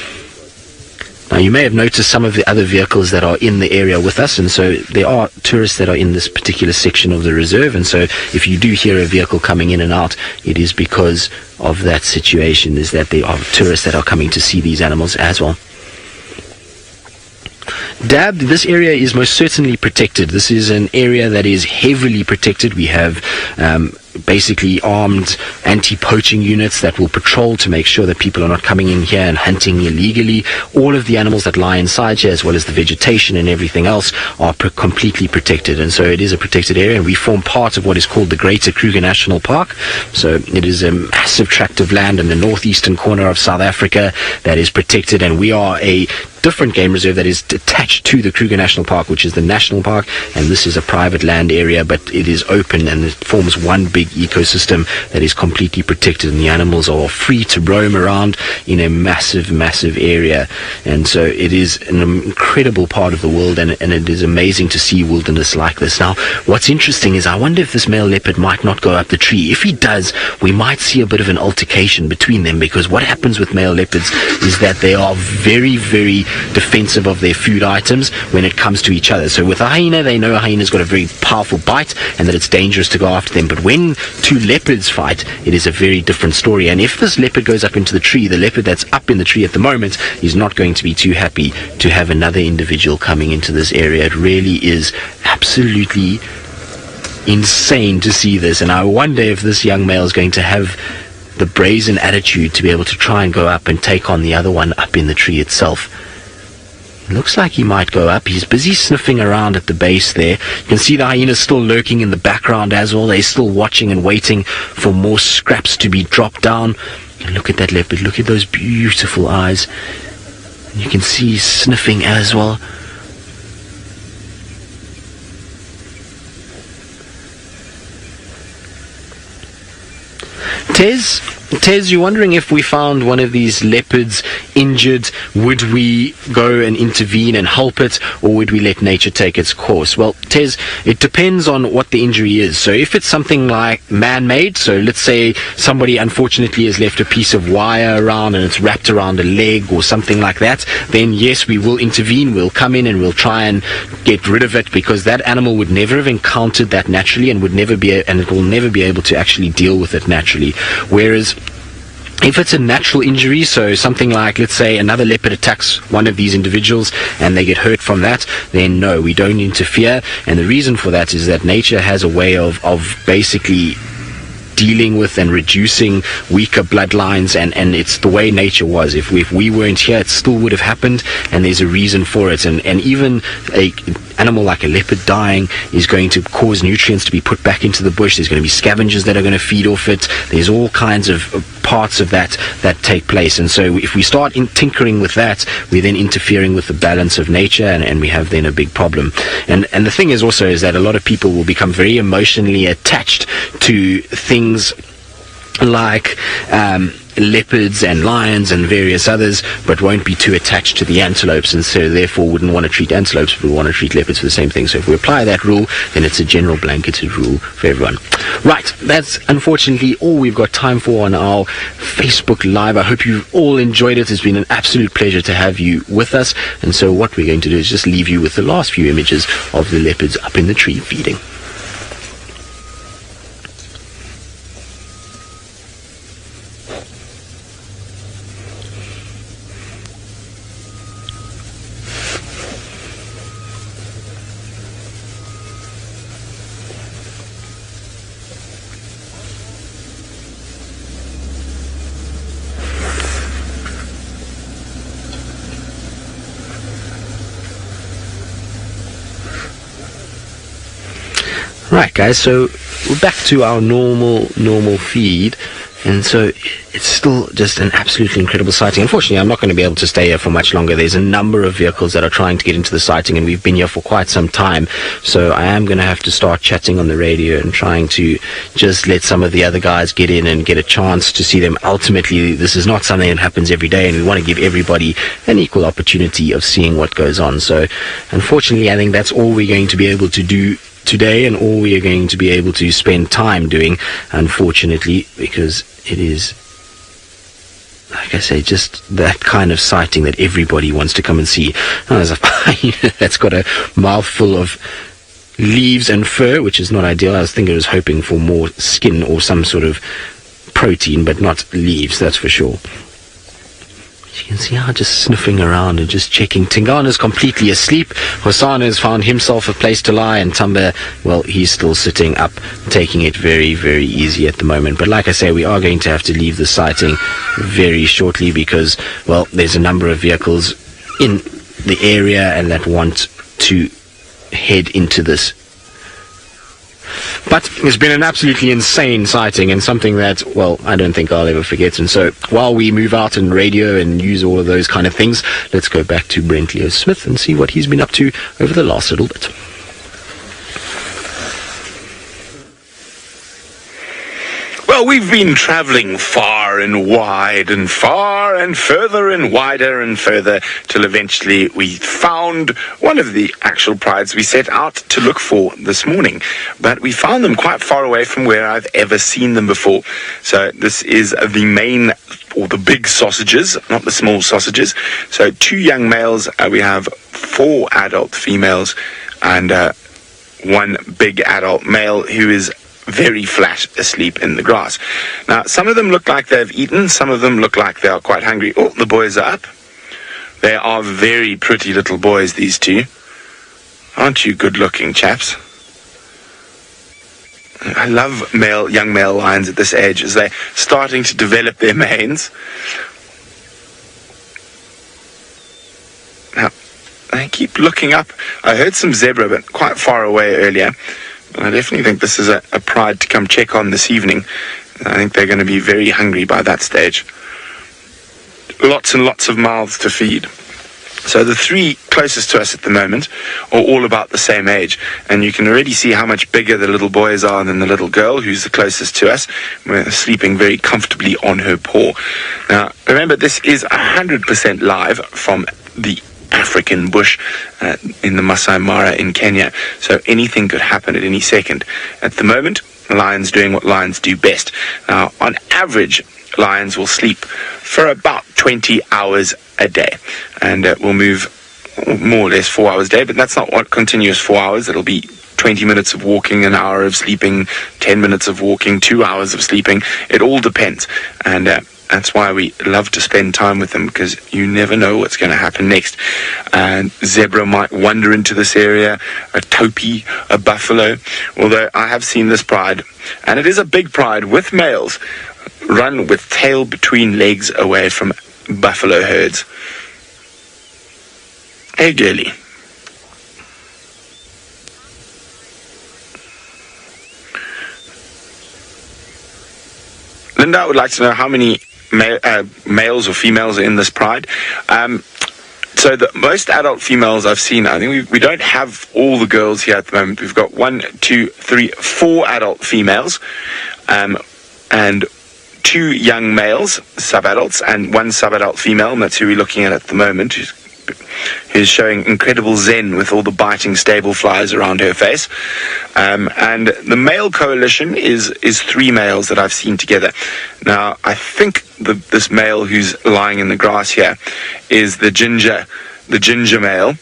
Now, you may have noticed some of the other vehicles that are in the area with us, and so there are tourists that are in this particular section of the reserve, and so if you do hear a vehicle coming in and out, it is because of that situation, is that there are tourists that are coming to see these animals as well. Dab, this area is most certainly protected. This is an area that is heavily protected. We have basically armed anti-poaching units that will patrol to make sure that people are not coming in here and hunting illegally. All of the animals that lie inside here, as well as the vegetation and everything else, are completely protected, and so it is a protected area, and we form part of what is called the Greater Kruger National Park. So it is a massive tract of land in the northeastern corner of South Africa that is protected, and we are a different game reserve that is attached to the Kruger National Park, which is the national park, and this is a private land area, but it is open and it forms one big ecosystem that is completely protected, and the animals are free to roam around in a massive area. And so it is an incredible part of the world, and it is amazing to see wilderness like this. Now, what's interesting is I wonder if this male leopard might not go up the tree. If he does, we might see a bit of an altercation between them, because what happens with male leopards is that they are very, very defensive of their food items when it comes to each other. So with a hyena, they know a hyena's got a very powerful bite and that it's dangerous to go after them. But when two leopards fight, it is a very different story. And if this leopard goes up into the tree, the leopard that's up in the tree at the moment is not going to be too happy to have another individual coming into this area. It really is absolutely insane to see this, and I wonder if this young male is going to have the brazen attitude to be able to try and go up and take on the other one up in the tree itself. Looks like he might go up. He's busy sniffing around at the base there. You can see the hyenas still lurking in the background as well. They're still watching and waiting for more scraps to be dropped down. And look at that leopard. Look at those beautiful eyes. And you can see he's sniffing as well. Tez, you're wondering if we found one of these leopards injured, would we go and intervene and help it, or would we let nature take its course? Well, Tez, it depends on what the injury is. So if it's something like man-made, so let's say somebody unfortunately has left a piece of wire around and it's wrapped around a leg or something like that, then yes, we will intervene. We'll come in and we'll try and get rid of it, because that animal would never have encountered that naturally and it will never be able to actually deal with it naturally. Whereas if it's a natural injury, so something like, let's say, another leopard attacks one of these individuals and they get hurt from that, then no, we don't interfere. And the reason for that is that nature has a way of basically dealing with and reducing weaker bloodlines, and it's the way nature was. If we weren't here, it still would have happened, and there's a reason for it. And even a animal like a leopard dying is going to cause nutrients to be put back into the bush. There's going to be scavengers that are going to feed off it. There's all kinds of parts of that take place, and so if we start tinkering with that, we're then interfering with the balance of nature, and we have then a big problem. And the thing is also is that a lot of people will become very emotionally attached to things like leopards and lions and various others, but won't be too attached to the antelopes, and so therefore wouldn't want to treat antelopes, but want to treat leopards for the same thing. So if we apply that rule, then it's a general blanketed rule for everyone. Right, that's unfortunately all we've got time for on our Facebook Live. I hope you've all enjoyed it. It's been an absolute pleasure to have you with us, and so what we're going to do is just leave you with the last few images of the leopards up in the tree feeding. Alright guys, so we're back to our normal feed, and so it's still just an absolutely incredible sighting. Unfortunately, I'm not going to be able to stay here for much longer. There's a number of vehicles that are trying to get into the sighting, and we've been here for quite some time, so I am going to have to start chatting on the radio and trying to just let some of the other guys get in and get a chance to see them. Ultimately, this is not something that happens every day, and we want to give everybody an equal opportunity of seeing what goes on. So unfortunately, I think that's all we're going to be able to do today, and all we are going to be able to spend time doing, unfortunately, because it is, like I say, just that kind of sighting that everybody wants to come and see. Now, there's a hyena that's got a mouthful of leaves and fur, which is not ideal. I was hoping for more skin or some sort of protein, but not leaves, that's for sure. You can see how just sniffing around and just checking. Tingana's completely asleep. Hosana has found himself a place to lie, and Thamba, well, he's still sitting up, taking it very, very easy at the moment. But like I say, we are going to have to leave the sighting very shortly because, well, there's a number of vehicles in the area and that want to head into this. But it's been an absolutely insane sighting, and something that, well, I don't think I'll ever forget. And so while we move out and radio and use all of those kind of things, let's go back to Brent Leo Smith and see what he's been up to over the last little bit. Well, we've been traveling far and wide and far and further and wider and further till eventually we found one of the actual prides we set out to look for this morning. But we found them quite far away from where I've ever seen them before. So this is the main, or the big sausages, not the small sausages. So 2 young males, we have 4 adult females, and 1 big adult male who is very flat asleep in the grass. Now, some of them look like they've eaten, some of them look like they are quite hungry. Oh, the boys are up. They are very pretty little boys, these 2. Aren't you good-looking chaps? I love young male lions at this age as they're starting to develop their manes. Now, they keep looking up. I heard some zebra, but quite far away earlier. I definitely think this is a pride to come check on this evening. I think they're going to be very hungry by that stage. Lots and lots of mouths to feed. So the 3 closest to us at the moment are all about the same age, and you can already see how much bigger the little boys are than the little girl who's the closest to us. We're sleeping very comfortably on her paw. Now, remember, this is 100% live from the African bush in the Masai Mara in Kenya, so anything could happen at any second. At the moment, lions doing what lions do best. Now, on average, lions will sleep for about 20 hours a day, and will move more or less 4 hours a day, but that's not what continuous 4 hours. It'll be 20 minutes of walking, an hour of sleeping, 10 minutes of walking, 2 hours of sleeping. It all depends, and that's why we love to spend time with them, because you never know what's going to happen next. And zebra might wander into this area, a topi, a buffalo. Although I have seen this pride, and it is a big pride, with males, run with tail between legs away from buffalo herds. Hey, girlie. Linda would like to know how many males or females are in this pride. So the most adult females I've seen, I think we don't have all the girls here at the moment. We've got 1, 2, 3, 4 adult females, and 2 young males, sub-adults, and 1 sub-adult female, and that's who we're looking at the moment, who's showing incredible zen with all the biting stable flies around her face. And the male coalition is 3 males that I've seen together. Now, I think this male who's lying in the grass here is the ginger male,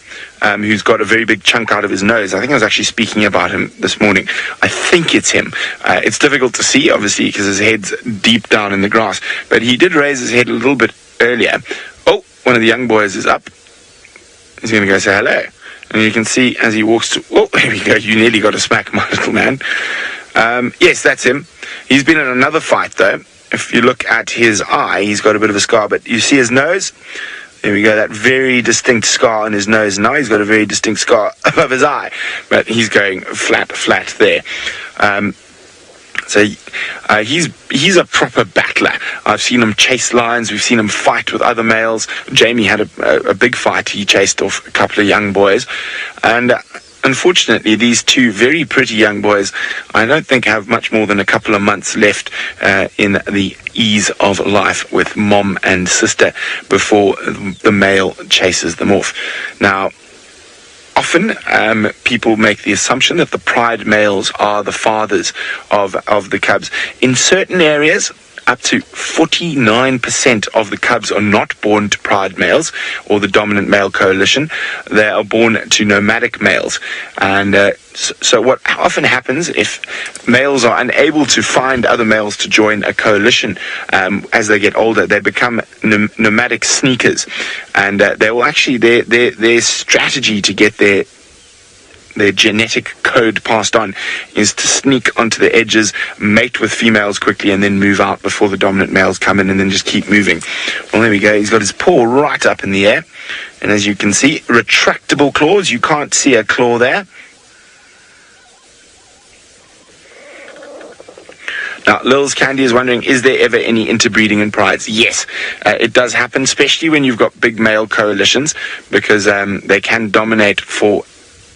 who's got a very big chunk out of his nose. I think I was actually speaking about him this morning. I think it's him. It's difficult to see, obviously, because his head's deep down in the grass. But he did raise his head a little bit earlier. Oh, one of the young boys is up. He's going to go say hello. And you can see as he walks to... Oh, here we go. You nearly got a smack, my little man. Yes, that's him. He's been in another fight, though. If you look at his eye, he's got a bit of a scar. But you see his nose? There we go, that very distinct scar on his nose. Now he's got a very distinct scar above his eye, but he's going flat there. So he's a proper battler. I've seen him chase lions. We've seen him fight with other males. Jamie had a big fight. He chased off a couple of young boys. And unfortunately, these two very pretty young boys, I don't think have much more than a couple of months left in the ease of life with mom and sister before the male chases them off. Now, often people make the assumption that the pride males are the fathers of the cubs. In certain areas, up to 49% of the cubs are not born to pride males or the dominant male coalition. They are born to nomadic males. And so what often happens if males are unable to find other males to join a coalition as they get older, they become nomadic sneakers. And they will actually, their strategy to get their genetic code passed on is to sneak onto the edges, mate with females quickly, and then move out before the dominant males come in, and then just keep moving. Well, there we go. He's got his paw right up in the air, and as you can see, retractable claws. You can't see a claw there. Now, Lil's Candy is wondering, is there ever any interbreeding in prides? Yes, it does happen, especially when you've got big male coalitions, because they can dominate for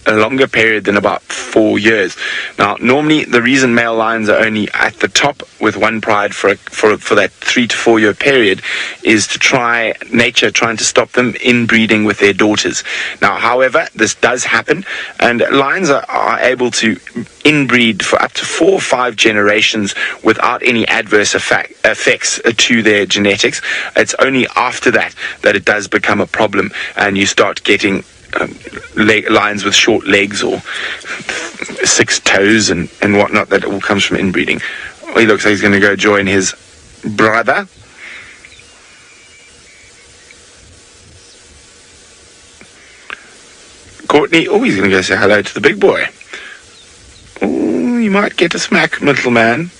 a longer period than about 4 years. Now, normally the reason male lions are only at the top with one pride for that 3 to 4 year period is to trying to stop them inbreeding with their daughters. Now, however, this does happen, and lions are able to inbreed for up to 4 or 5 generations without any adverse effects to their genetics. It's only after that it does become a problem, and you start getting lions with short legs or 6 toes and whatnot. That all comes from inbreeding. He looks like he's going to go join his brother. Courtney, he's going to go say hello to the big boy. You might get a smack, little man.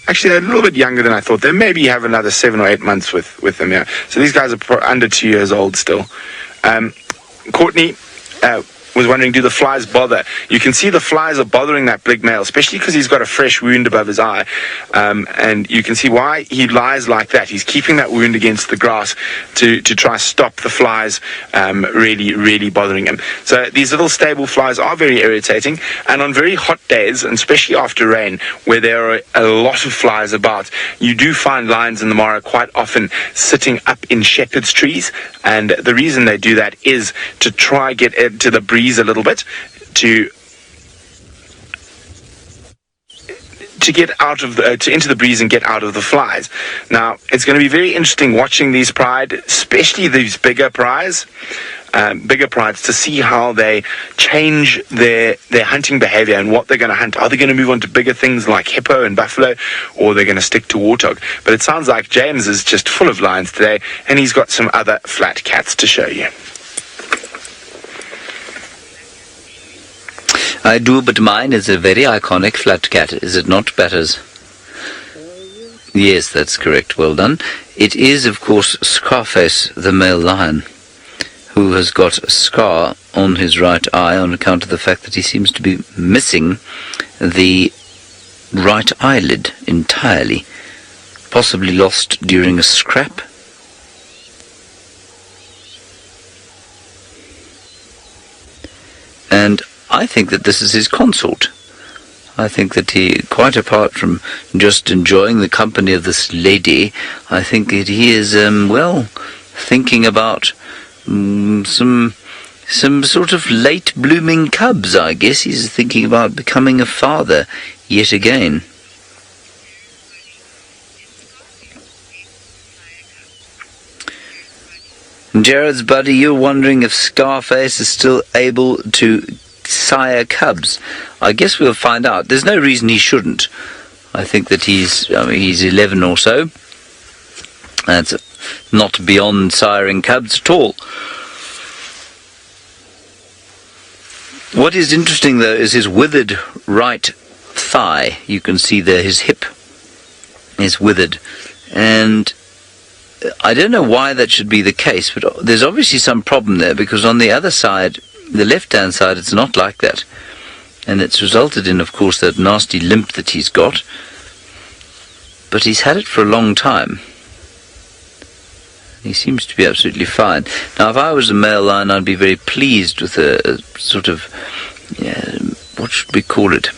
Actually, they're a little bit younger than I thought. They maybe have another 7 or 8 months with them, yeah. So these guys are under 2 years old still. Courtney was wondering, do the flies bother? You can see the flies are bothering that big male, especially because he's got a fresh wound above his eye. And you can see why he lies like that. He's keeping that wound against the grass to try stop the flies really, really bothering him. So these little stable flies are very irritating. And on very hot days, and especially after rain, where there are a lot of flies about, you do find lions in the Mara quite often sitting up in shepherd's trees. And the reason they do that is to try get into the breeze a little bit, to get out of into the breeze and get out of the flies. Now, it's going to be very interesting watching these pride, especially these bigger prides, to see how they change their hunting behavior and what they're going to hunt. Are they going to move on to bigger things like hippo and buffalo, or they're going to stick to warthog? But it sounds like James is just full of lions today, and he's got some other flat cats to show you. I do, but mine is a very iconic flat cat, is it not, Batters? Yes, that's correct. Well done. It is, of course, Scarface, the male lion, who has got a scar on his right eye on account of the fact that he seems to be missing the right eyelid entirely, possibly lost during a scrap. And I think that this is his consort. I think that he, quite apart from just enjoying the company of this lady, I think that he is, thinking about some sort of late blooming cubs, I guess. He's thinking about becoming a father yet again. Jared's buddy, you're wondering if Scarface is still able to sire cubs. I guess we'll find out. There's no reason he shouldn't. I think that he's 11 or so. That's not beyond siring cubs at all. What is interesting, though, is his withered right thigh. You can see there his hip is withered. And I don't know why that should be the case, but there's obviously some problem there, because on the other side, the left-hand side, it's not like that. And it's resulted in, of course, that nasty limp that he's got. But he's had it for a long time. He seems to be absolutely fine. Now, if I was a male lion, I'd be very pleased with a sort of, what should we call it?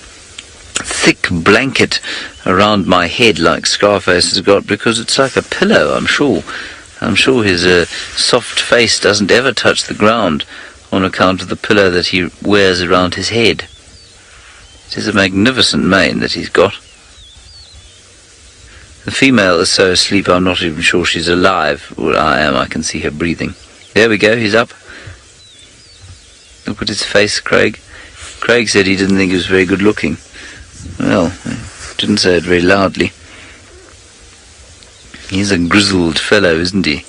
Thick blanket around my head like Scarface has got, because it's like a pillow, I'm sure. I'm sure his soft face doesn't ever touch the ground on account of the pillow that he wears around his head. It is a magnificent mane that he's got. The female is so asleep I'm not even sure she's alive. Well, I am, I can see her breathing. There we go, he's up. Look at his face, Craig. Craig said he didn't think he was very good looking. Well, didn't say it very loudly. He's a grizzled fellow, isn't he?